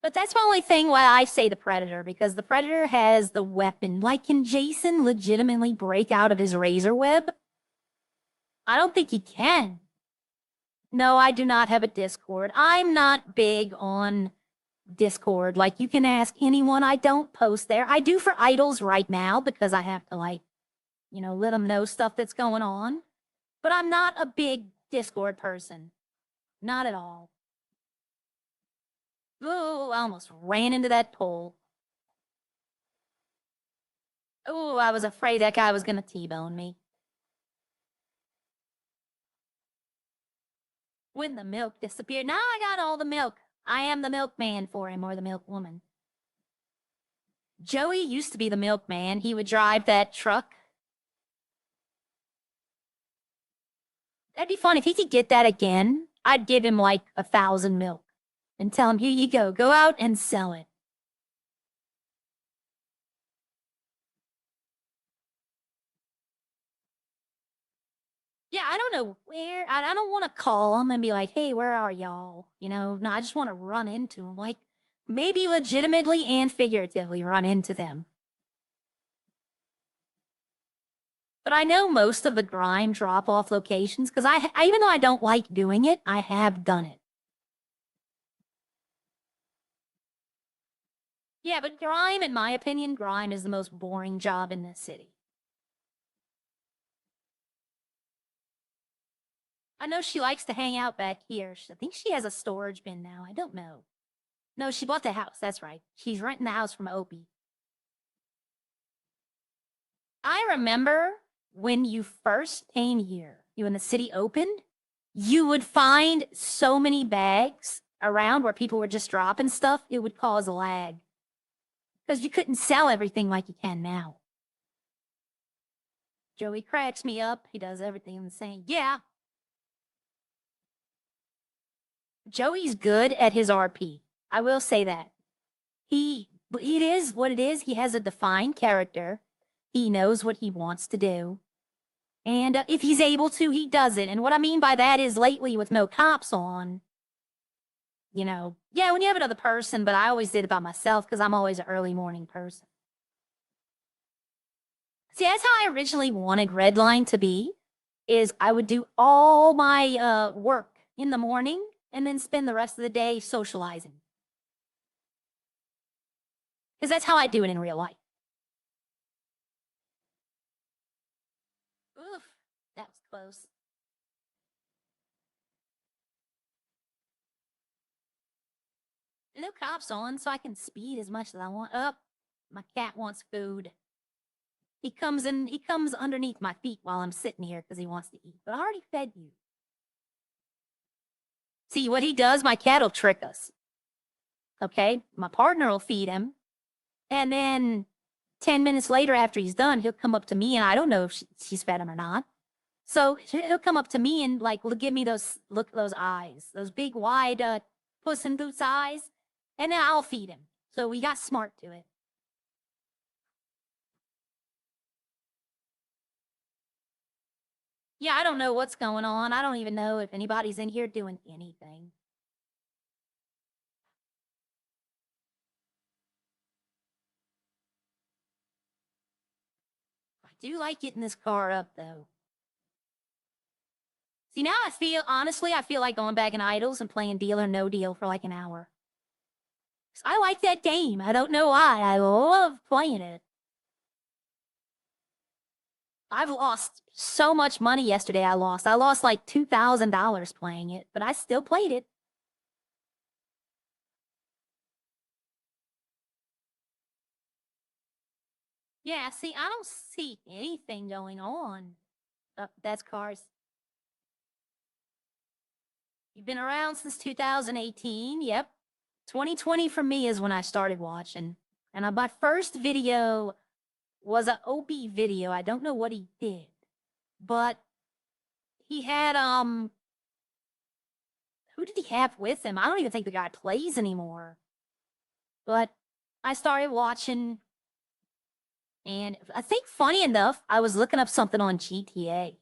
But that's the only thing why I say the Predator, because the Predator has the weapon. Like, can Jason legitimately break out of his razor web? I don't think he can. No, I do not have a Discord. I'm not big on Discord. Like, you can ask anyone. I don't post there. I do for idols right now because I have to, let them know stuff that's going on. But I'm not a big Discord person. Not at all. Oh, I almost ran into that pole. Oh, I was afraid that guy was going to T-bone me. When the milk disappeared. Now I got all the milk. I am the milkman for him, or the milkwoman. Joey used to be the milkman. He would drive that truck. That'd be fun. If he could get that again, I'd give him like 1,000 milk and tell him, here you go. Go out and sell it. Yeah, I don't know where. I don't want to call him and be like, hey, where are y'all? No, I just want to run into him. Like, maybe legitimately and figuratively run into them. But I know most of the grime drop-off locations because even though I don't like doing it, I have done it. Yeah, but grime, in my opinion, grime is the most boring job in this city. I know she likes to hang out back here. I think she has a storage bin now. I don't know. No, she bought the house. That's right. She's renting the house from Opie. I remember when you first came here, when the city opened, you would find so many bags around where people were just dropping stuff, it would cause a lag. Because you couldn't sell everything like you can now. Joey cracks me up. He does everything the same. Yeah. Joey's good at his RP. I will say that. But it is what it is. He has a defined character. He knows what he wants to do. And if he's able to, he does it. And what I mean by that is lately with no cops on, yeah, when you have another person, but I always did it by myself because I'm always an early morning person. See, that's how I originally wanted Redline to be, is I would do all my work in the morning and then spend the rest of the day socializing. Because that's how I do it in real life. Oof, that was close. No cops on, so I can speed as much as I want. My cat wants food. He comes underneath my feet while I'm sitting here because he wants to eat. But I already fed you. See, what he does, my cat will trick us. Okay? My partner will feed him. And then 10 minutes later after he's done, he'll come up to me and I don't know if she's fed him or not. So he'll come up to me and like give me those eyes, those big wide Puss in Boots eyes, and then I'll feed him. So we got smart to it. Yeah, I don't know what's going on. I don't even know if anybody's in here doing anything. I do like getting this car up though. See, now honestly, I feel like going back in Idols and playing Deal or No Deal for like an hour. I like that game. I don't know why. I love playing it. I've lost so much money yesterday. I lost like $2,000 playing it, but I still played it. Yeah, see, I don't see anything going on. That's cars. You've been around since 2018. Yep. 2020 for me is when I started watching. And my first video was an OB video. I don't know what he did, but he had, who did he have with him? I don't even think the guy plays anymore. But I started watching, and I think funny enough, I was looking up something on GTA.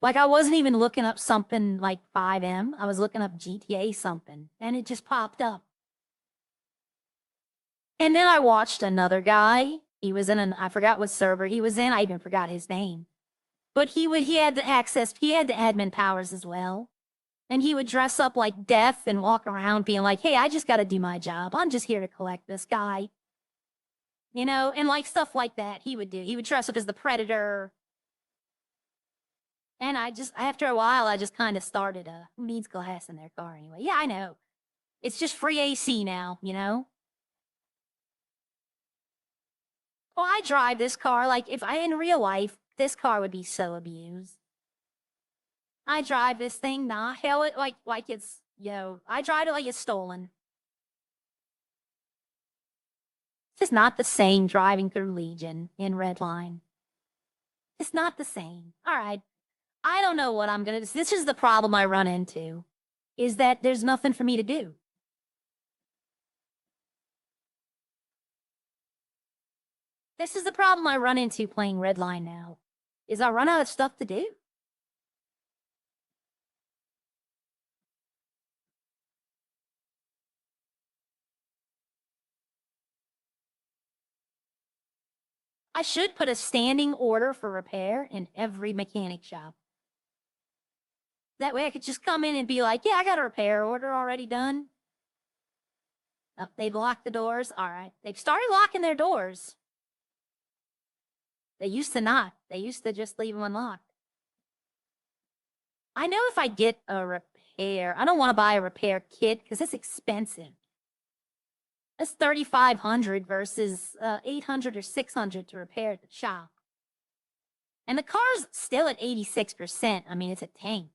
Like I wasn't even looking up something like 5M. I was looking up GTA something, and it just popped up. And then I watched another guy. He was in I forgot what server he was in. I even forgot his name. But he had the admin powers as well. And he would dress up like Death and walk around being like, hey, I just got to do my job. I'm just here to collect this guy. And like stuff like that he would do. He would dress up as the Predator. And after a while, I just kind of started, who needs glass in their car anyway? Yeah, I know. It's just free AC now, Well, I drive this car like if I in real life, this car would be so abused. I drive this thing, hell it like it's I drive it like it's stolen. It's not the same driving through Legion in Redline. It's not the same. All right. I don't know what I'm gonna do. This is the problem I run into, is that there's nothing for me to do. This is the problem I run into playing Redline now, is I run out of stuff to do. I should put a standing order for repair in every mechanic shop. That way I could just come in and be like, yeah, I got a repair order already done. Oh, they've locked the doors. All right. They've started locking their doors. They used to not. They used to just leave them unlocked. I know if I get a repair, I don't want to buy a repair kit because it's expensive. That's $3,500 versus $800 or $600 to repair at the shop. And the car's still at 86%. I mean, it's a tank.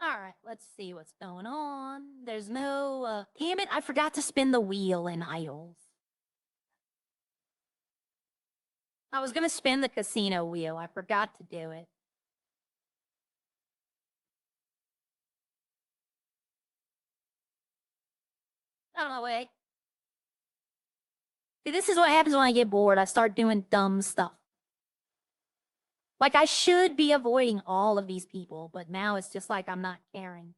Alright, let's see what's going on. There's no, damn it, I forgot to spin the wheel in Idols. I was gonna spin the casino wheel. I forgot to do it. Oh, no, wait. See, this is what happens when I get bored. I start doing dumb stuff. Like, I should be avoiding all of these people, but now it's just like I'm not caring.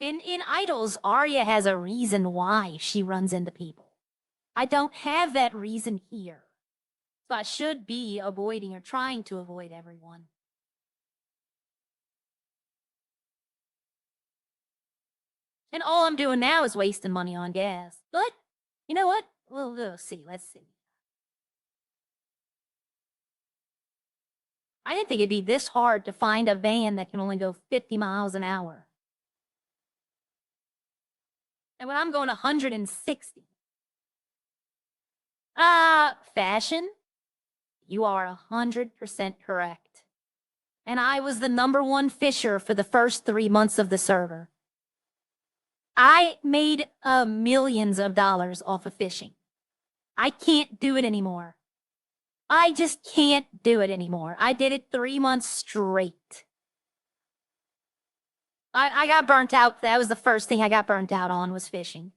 In Idols, Arya has a reason why she runs into people. I don't have that reason here. So I should be avoiding or trying to avoid everyone. And all I'm doing now is wasting money on gas. But, you know what? We'll see. Let's see. I didn't think it'd be this hard to find a van that can only go 50 miles an hour. And when I'm going 160. Fashion? You are 100% correct. And I was the #1 fisher for the first 3 months of the server. I made millions of dollars off of fishing. I can't do it anymore. I just can't do it anymore. I did it 3 months straight. I got burnt out. That was the first thing I got burnt out on, was fishing.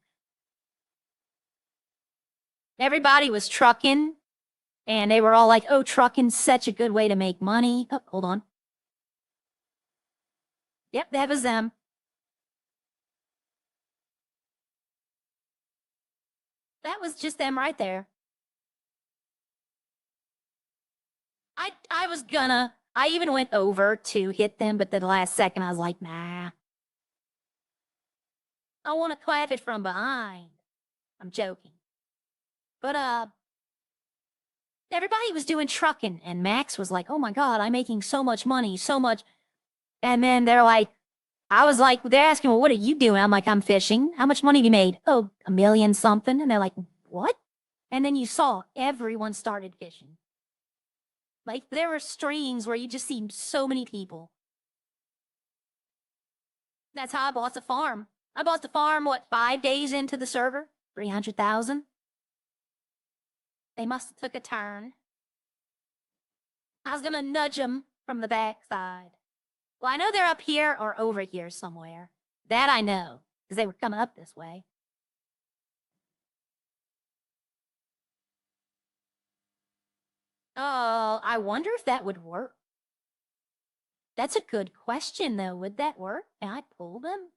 Everybody was trucking, and they were all like, oh, trucking's such a good way to make money. Oh, hold on. Yep, that was them. That was just them right there. I was gonna. I even went over to hit them, but the last second I was like, nah. I want to clap it from behind. I'm joking. But, everybody was doing trucking, and Max was like, oh my God, I'm making so much money, so much. And then they're like, I was like, they're asking, well, what are you doing? I'm like, I'm fishing. How much money have you made? Oh, $1 million something. And they're like, what? And then you saw everyone started fishing. Like, there were streams where you just see so many people. That's how I bought the farm. I bought the farm, what, 5 days into the server? 300,000. They must have took a turn. I was gonna nudge them from the backside. Well, I know they're up here or over here somewhere. That I know, because they were coming up this way. Oh, I wonder if that would work. That's a good question, though. Would that work? Can I pull them?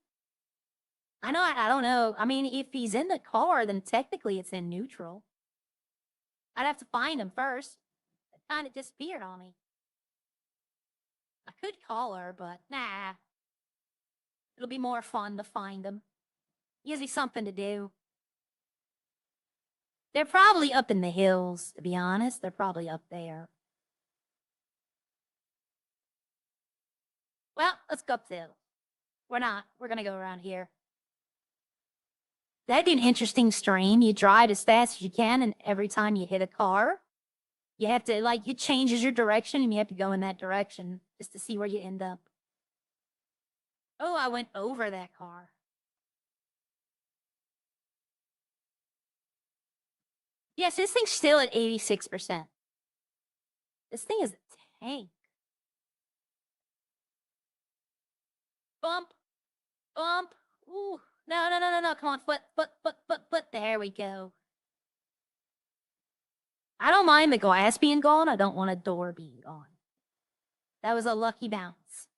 I know, I don't know. I mean, if he's in the car, then technically it's in neutral. I'd have to find him first. It kind of disappeared on me. I could call her, but nah. It'll be more fun to find him. Gives me something to do. They're probably up in the hills, to be honest. They're probably up there. Well, let's go up the hill. We're not. We're gonna go around here. That'd be an interesting stream. You drive as fast as you can, and every time you hit a car, you have to, like, it changes your direction, and you have to go in that direction just to see where you end up. Oh, I went over that car. Yes, this thing's still at 86%. This thing is a tank. Bump. Bump. Ooh. No, no, no, no, no. Come on, foot. There we go. I don't mind the glass being gone. I don't want a door being gone. That was a lucky bounce.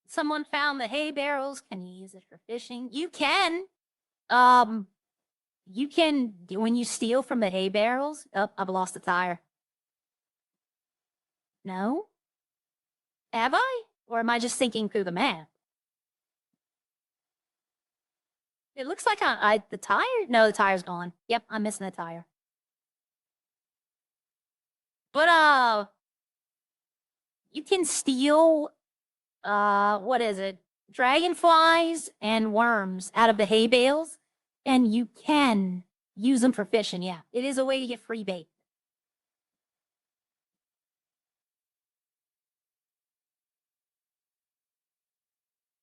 Someone found the hay barrels. Can you use it for fishing? You can. You can, when you steal from the hay barrels. Oh, I've lost a tire. No? Have I? Or am I just thinking through the map? It looks like the tire? No, the tire's gone. Yep, I'm missing the tire. But, you can steal, what is it? Dragonflies and worms out of the hay bales, and you can use them for fishing, yeah. It is a way to get free bait.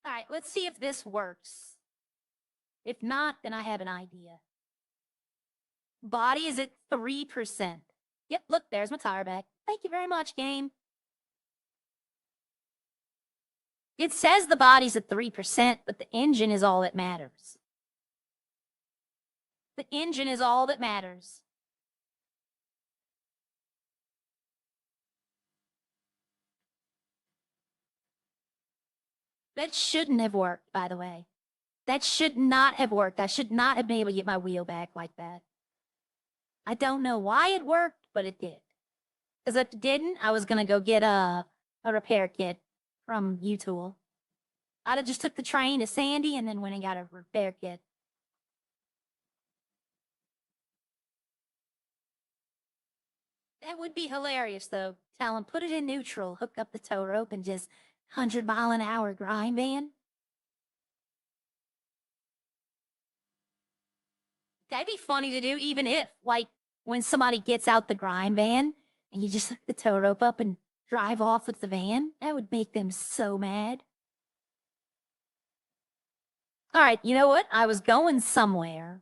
All right, let's see if this works. If not, then I have an idea. Body is at 3%. Yep, look, there's my tire back. Thank you very much, game. It says the body's at 3%, but the engine is all that matters. The engine is all that matters. That shouldn't have worked, by the way. That should not have worked. I should not have been able to get my wheel back like that. I don't know why it worked, but it did. Because if it didn't, I was going to go get a repair kit from U-Tool. I'd have just took the train to Sandy and then went and got a repair kit. That would be hilarious, though. Tell him, put it in neutral, hook up the tow rope, and just 100-mile-an-hour grind van. That'd be funny to do, even if, like, when somebody gets out the grind van and you just hook the tow rope up and drive off with the van. That would make them so mad. All right, you know what? I was going somewhere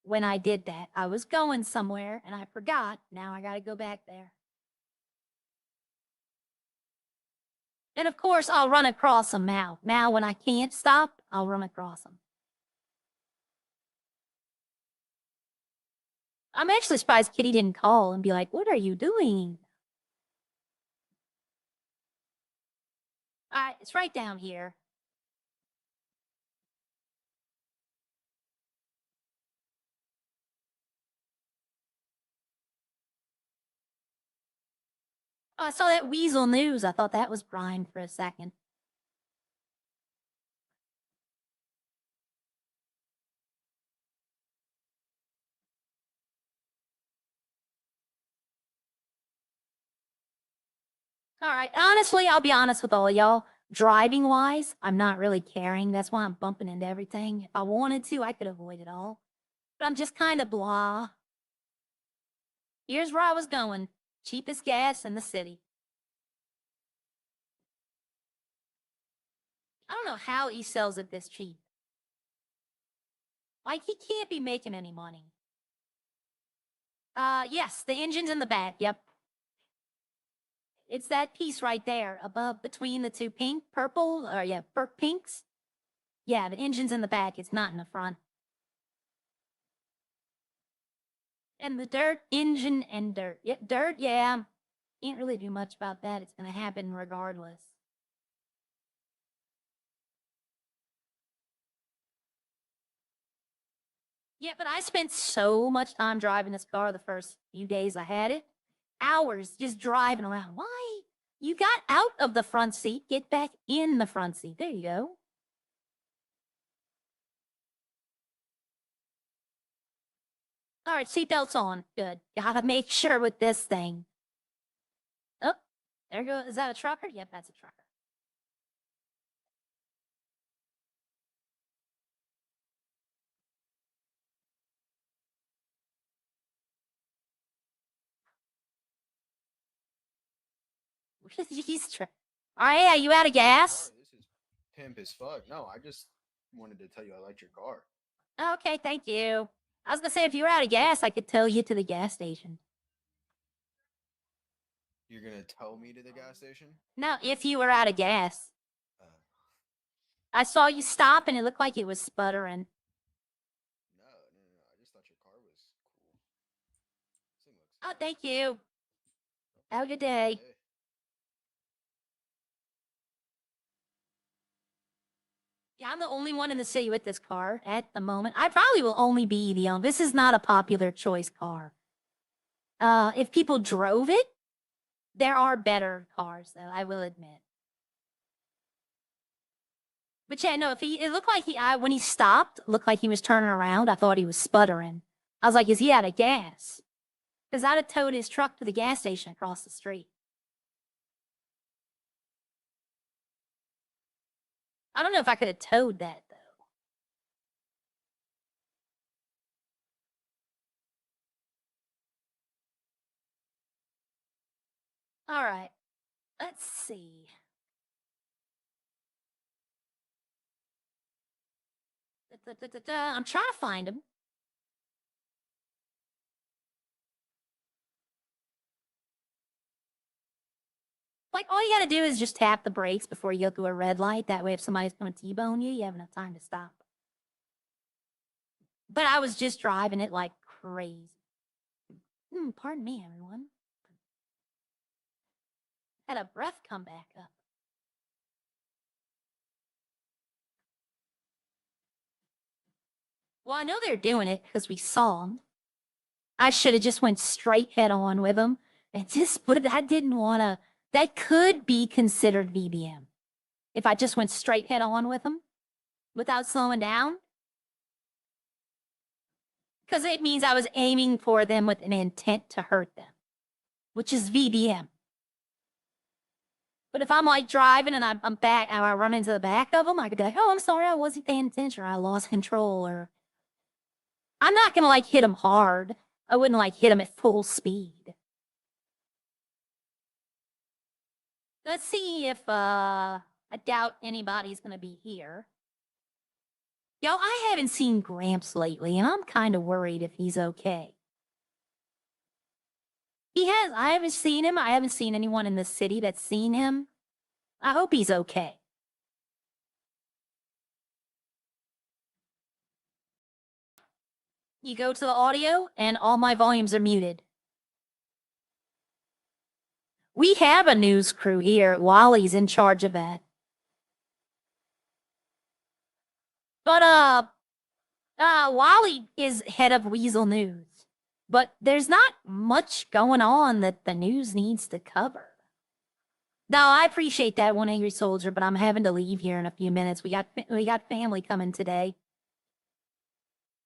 when I did that. I was going somewhere and I forgot. Now I got to go back there. And of course, I'll run across them now. Now, when I can't stop, I'll run across them. I'm actually surprised Kitty didn't call and be like, what are you doing? All right, it's right down here. Oh, I saw that Weasel News. I thought that was Brian for a second. All right, honestly, I'll be honest with all of y'all. Driving wise, I'm not really caring. That's why I'm bumping into everything. If I wanted to, I could avoid it all. But I'm just kind of blah. Here's where I was going. Cheapest gas in the city. I don't know how he sells it this cheap. Like, he can't be making any money. Yes, the engine's in the back. Yep. It's that piece right there above between the two purple, or yeah, pinks. Yeah, the engine's in the back. It's not in the front. And the dirt, engine and dirt. Yeah, dirt, yeah. Can't really do much about that. It's going to happen regardless. Yeah, but I spent so much time driving this car the first few days I had it. Hours just driving around. Why? You got out of the front seat. Get back in the front seat. There you go. All right, seatbelts on. Good. Gotta make sure with this thing. Oh, there goes. Is that a trucker? Yep, that's a trucker. He's all right, yeah, you out of gas? This is pimp as fuck. No, I just wanted to tell you I liked your car. Okay, thank you. I was gonna say, if you were out of gas, I could tow you to the gas station. You're gonna tow me to the gas station? No, if you were out of gas. Uh, I saw you stop and it looked like it was sputtering. no. I just thought your car was cool. This thing looks. Oh, thank you. Have a good day. Hey, Yeah, I'm the only one in the city with this car at the moment. I probably will only be the only. This is not a popular choice car. If people drove it, there are better cars, though, I will admit. But yeah, no, it looked like when he stopped, looked like he was turning around. I thought he was sputtering. I was like, is he out of gas? Because I'd have towed his truck to the gas station across the street. I don't know if I could have towed that, though. All right, let's see. I'm trying to find him. Like, all you gotta do is just tap the brakes before you go through a red light. That way, if somebody's gonna T-bone you, you have enough time to stop. But I was just driving it like crazy. Pardon me, everyone. Had a breath come back up. Well, I know they're doing it because we saw them. I should have just went straight head on with them and just put it. I didn't want to. That could be considered VBM if I just went straight head on with them without slowing down. Because it means I was aiming for them with an intent to hurt them, which is VBM. But if I'm like driving and I'm back and I run into the back of them, I could be like, oh, I'm sorry, I wasn't paying attention, or I lost control, or I'm not gonna like hit them hard. I wouldn't like hit them at full speed. Let's see if I doubt anybody's gonna be here. Yo, I haven't seen Gramps lately, and I'm kind of worried if he's okay. I haven't seen him. I haven't seen anyone in the city that's seen him. I hope he's okay. You go to the audio, and all my volumes are muted. We have a news crew here. Wally's in charge of that. But, Wally is head of Weasel News. But there's not much going on that the news needs to cover. Now, I appreciate that, One Angry Soldier, but I'm having to leave here in a few minutes. We got family coming today.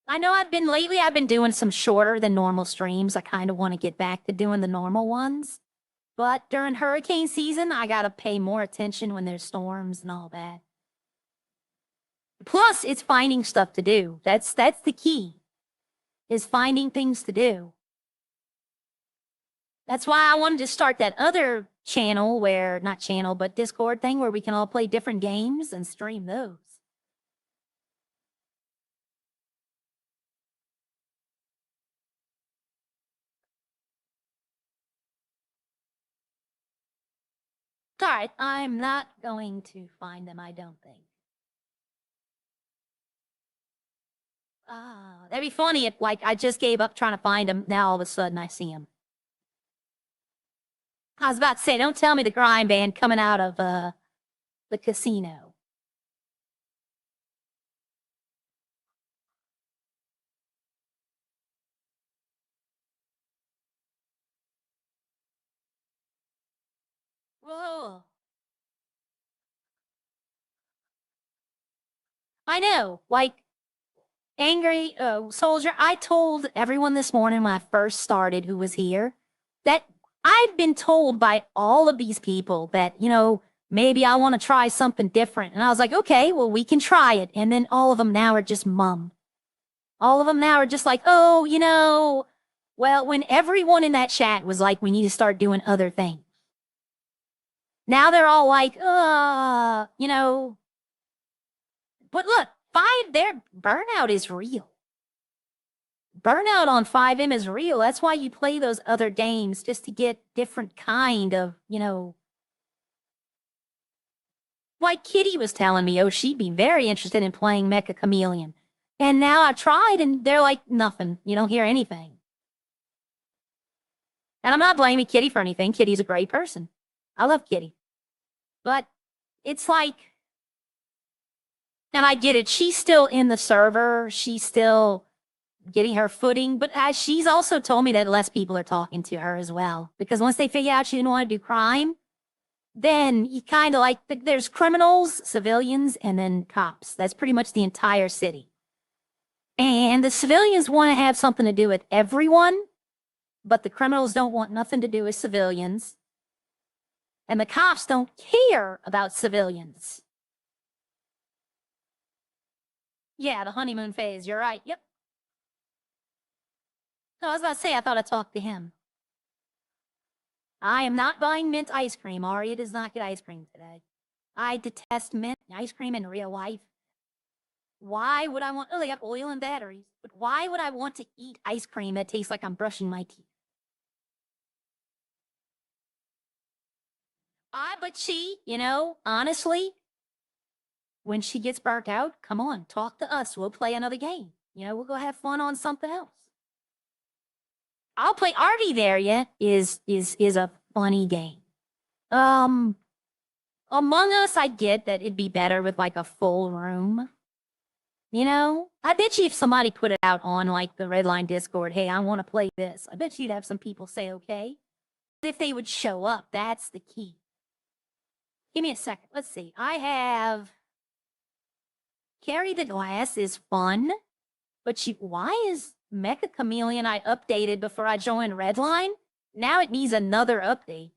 I know I've been doing some shorter than normal streams. I kind of want to get back to doing the normal ones. But during hurricane season, I gotta pay more attention when there's storms and all that. Plus, it's finding stuff to do. That's the key, is finding things to do. That's why I wanted to start that other channel not channel, but Discord thing where we can all play different games and stream those. Alright, I'm not going to find them, I don't think. That'd be funny if, like, I just gave up trying to find them, now all of a sudden I see them. I was about to say, don't tell me the grime band coming out of, the casino. Whoa. I know, like, Angry Soldier, I told everyone this morning when I first started who was here that I've been told by all of these people that, maybe I want to try something different. And I was like, okay, well, we can try it. And then all of them now are just mum. All of them now are just like, oh, well, when everyone in that chat was like, we need to start doing other things. Now they're all like, But look, their burnout is real. Burnout on 5M is real. That's why you play those other games, just to get different kind of, Like Kitty was telling me, she'd be very interested in playing Mecha Chameleon. And now I tried, and they're like, nothing. You don't hear anything. And I'm not blaming Kitty for anything. Kitty's a great person. I love Kitty. But it's like, and I get it, she's still in the server. She's still getting her footing. But she's also told me that less people are talking to her as well. Because once they figure out she didn't want to do crime, then you kind of like, there's criminals, civilians, and then cops. That's pretty much the entire city. And the civilians want to have something to do with everyone, but the criminals don't want nothing to do with civilians. And the cops don't care about civilians. Yeah, the honeymoon phase, you're right, yep. No, I was about to say, I thought I talked to him. I am not buying mint ice cream. Aria does not get ice cream today. I detest mint ice cream in real life. Why would I want, oh, they got oil and batteries, but why would I want to eat ice cream that tastes like I'm brushing my teeth? But she, honestly, when she gets burnt out, come on, talk to us. We'll play another game. We'll go have fun on something else. I'll play Arty There Yet is a funny game. Among Us, I get that it'd be better with like a full room. I bet you if somebody put it out on like the Redline Discord, hey, I want to play this, I bet you'd have some people say okay. But if they would show up, that's the key. Give me a second. Let's see. I have Carry the Glass is fun, but why is Mecha Chameleon I updated before I joined Redline? Now it needs another update.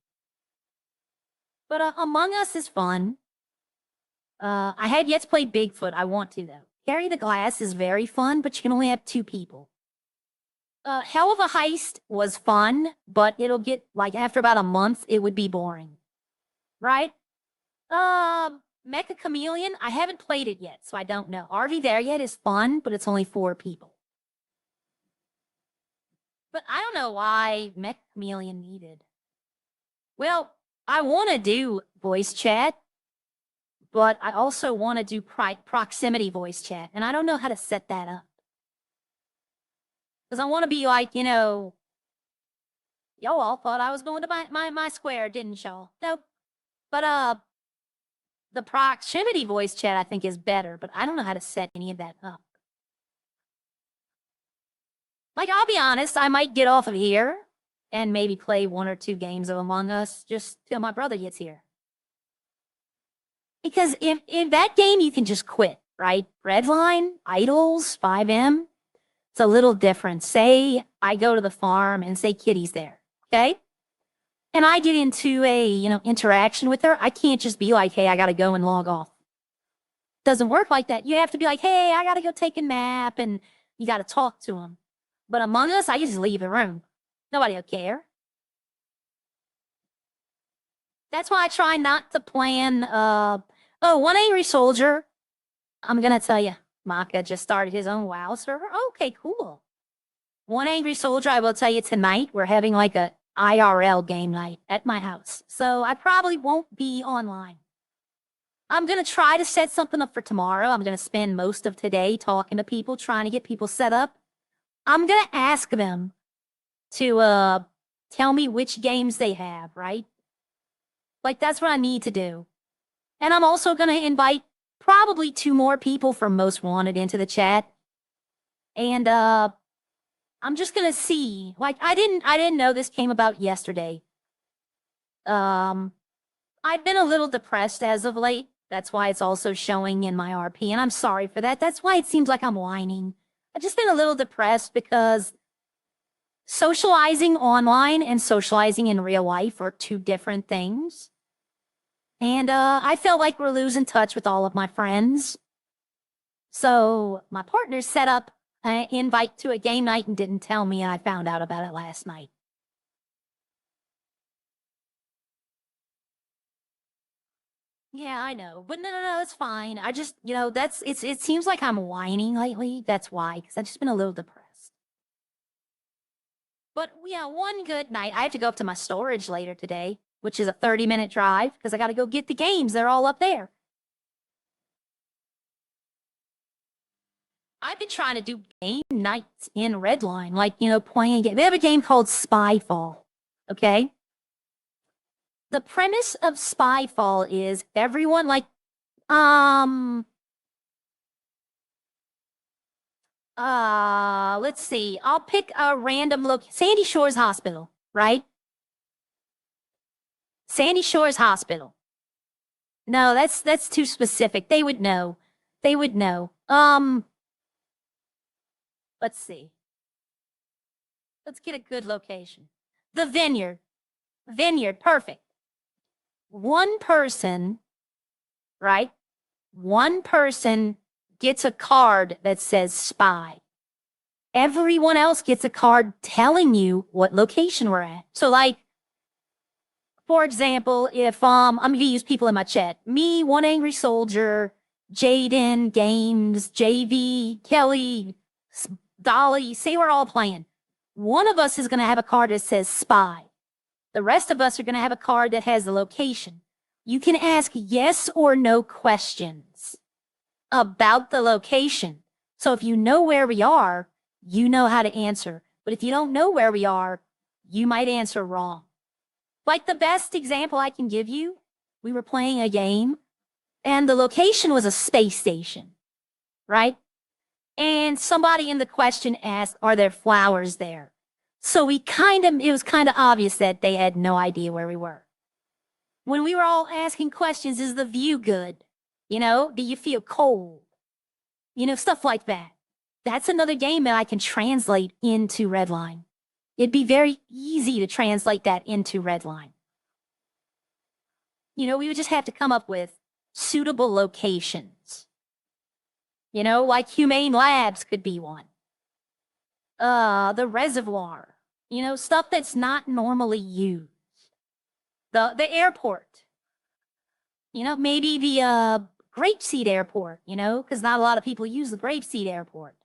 But Among Us is fun. I had yet to play Bigfoot. I want to, though. Carry the Glass is very fun, but you can only have 2 people. Hell of a Heist was fun, but it'll get, like, after about a month, it would be boring. Right? Mecha Chameleon, I haven't played it yet, so I don't know. RV There Yet is fun, but it's only 4 people. But I don't know why Mecha Chameleon needed. Well, I want to do voice chat, but I also want to do proximity voice chat, and I don't know how to set that up. Because I want to be like, y'all all thought I was going to my square, didn't y'all? Nope. But, the proximity voice chat, I think, is better, but I don't know how to set any of that up. Like, I'll be honest, I might get off of here and maybe play 1 or 2 games of Among Us just till my brother gets here. Because in that game, you can just quit, right? Redline, Idols, 5M, it's a little different. Say I go to the farm and say Kitty's there, okay? And I get into a, interaction with her. I can't just be like, hey, I got to go and log off. Doesn't work like that. You have to be like, hey, I got to go take a nap, and you got to talk to them. But Among Us, I just leave the room. Nobody will care. That's why I try not to plan, One Angry Soldier. I'm going to tell you, Maka just started his own WoW server. Okay, cool. One Angry Soldier, I will tell you tonight, we're having like a IRL game night at my house. So I probably won't be online. I'm going to try to set something up for tomorrow. I'm going to spend most of today talking to people, trying to get people set up. I'm going to ask them to tell me which games they have, right? Like, that's what I need to do. And I'm also going to invite probably 2 more people from Most Wanted into the chat. And I'm just going to see. Like, I didn't know this came about yesterday. I've been a little depressed as of late. That's why it's also showing in my RP, and I'm sorry for that. That's why it seems like I'm whining. I've just been a little depressed because socializing online and socializing in real life are 2 different things. And I felt like we're losing touch with all of my friends. So my partner set up an invite to a game night and didn't tell me, and I found out about it last night. Yeah, I know. But no, it's fine. I just, it seems like I'm whining lately. That's why, because I've just been a little depressed. But yeah, one good night. I have to go up to my storage later today, which is a 30-minute drive, because I got to go get the games. They're all up there. I've been trying to do game nights in Redline, like, playing a game. They have a game called Spyfall, okay? The premise of Spyfall is everyone, like, let's see. I'll pick a random Sandy Shores Hospital, right? Sandy Shores Hospital. No, that's too specific. They would know. They would know. Let's see. Let's get a good location. The Vineyard. Vineyard, perfect. One person, right? One person gets a card that says spy. Everyone else gets a card telling you what location we're at. So, like, for example, if I'm gonna use people in my chat. Me, One Angry Soldier, Jaden, Games, JV, Kelly, Dolly, say we're all playing. One of us is going to have a card that says spy. The rest of us are going to have a card that has the location. You can ask yes or no questions about the location. So if you know where we are, you know how to answer. But if you don't know where we are, you might answer wrong. Like the best example I can give you, we were playing a game and the location was a space station, right? And somebody in the question asked, are there flowers there? So it was kind of obvious that they had no idea where we were. When we were all asking questions, is the view good? You know, do you feel cold? You know, stuff like that. That's another game that I can translate into Redline. It'd be very easy to translate that into Redline. You know, we would just have to come up with suitable locations. You know, like Humane Labs could be one. The reservoir. You know, stuff that's not normally used. The airport. You know, maybe the Grapeseed Airport, you know, because not a lot of people use the Grapeseed Airport.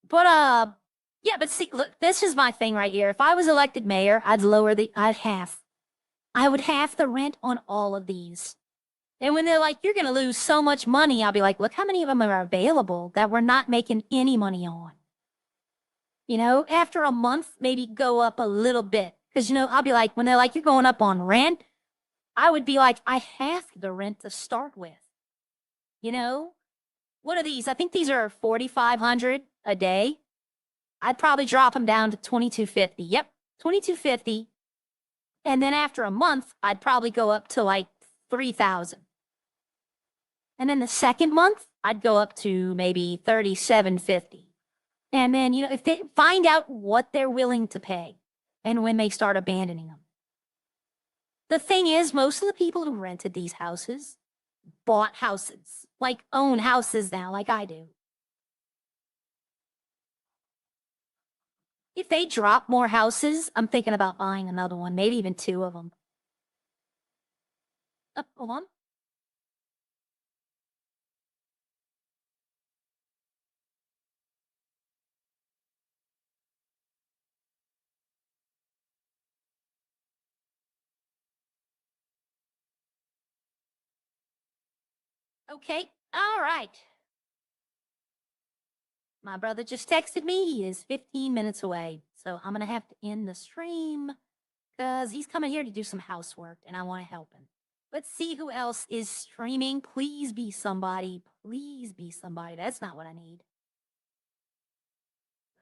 But, yeah, but see, look, this is my thing right here. If I was elected mayor, I would half the rent on all of these. And when they're like, you're going to lose so much money, I'll be like, look how many of them are available that we're not making any money on. You know, after a month, maybe go up a little bit. Because, you know, I'll be like, when they're like, you're going up on rent, I would be like, I half the rent to start with. You know, what are these? I think these are $4,500 a day. I'd probably drop them down to $2,250. Yep, $2,250. And then after a month, I'd probably go up to like $3,000. And then the second month, I'd go up to maybe $3,750. And then, you know, if they find out what they're willing to pay and when they start abandoning them. The thing is, most of the people who rented these houses bought houses, like own houses now, like I do. If they drop more houses, I'm thinking about buying another one, maybe even two of them. Hold on. Okay, all right. My brother just texted me. He is 15 minutes away. So I'm going to have to end the stream because he's coming here to do some housework and I want to help him. Let's see who else is streaming. Please be somebody. Please be somebody. That's not what I need.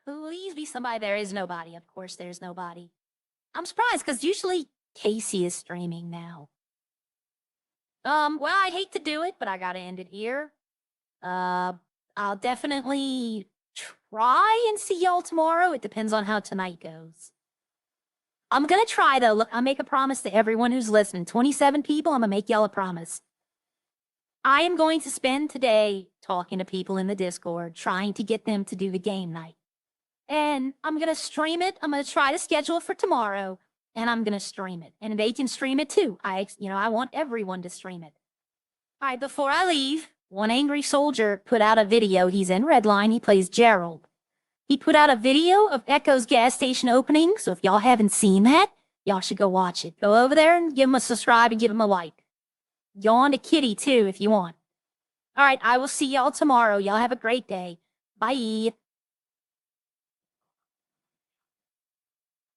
Please be somebody. There is nobody. Of course, there's nobody. I'm surprised because usually Casey is streaming now. Well, I hate to do it, but I gotta end it here. I'll definitely try and see y'all tomorrow. It depends on how tonight goes. I'm gonna try though. Look, I'll make a promise to everyone who's listening. 27 people, I'm gonna make y'all a promise. I am going to spend today talking to people in the Discord, trying to get them to do the game night. And I'm gonna stream it. I'm gonna try to schedule it for tomorrow. And I'm gonna stream it. And they can stream it too. I want everyone to stream it. All right, before I leave, one angry soldier put out a video. He's in Redline. He plays Gerald. He put out a video of Echo's gas station opening. So if y'all haven't seen that, y'all should go watch it. Go over there and give him a subscribe and give him a like. Go on to Kitty too if you want. All right, I will see y'all tomorrow. Y'all have a great day. Bye.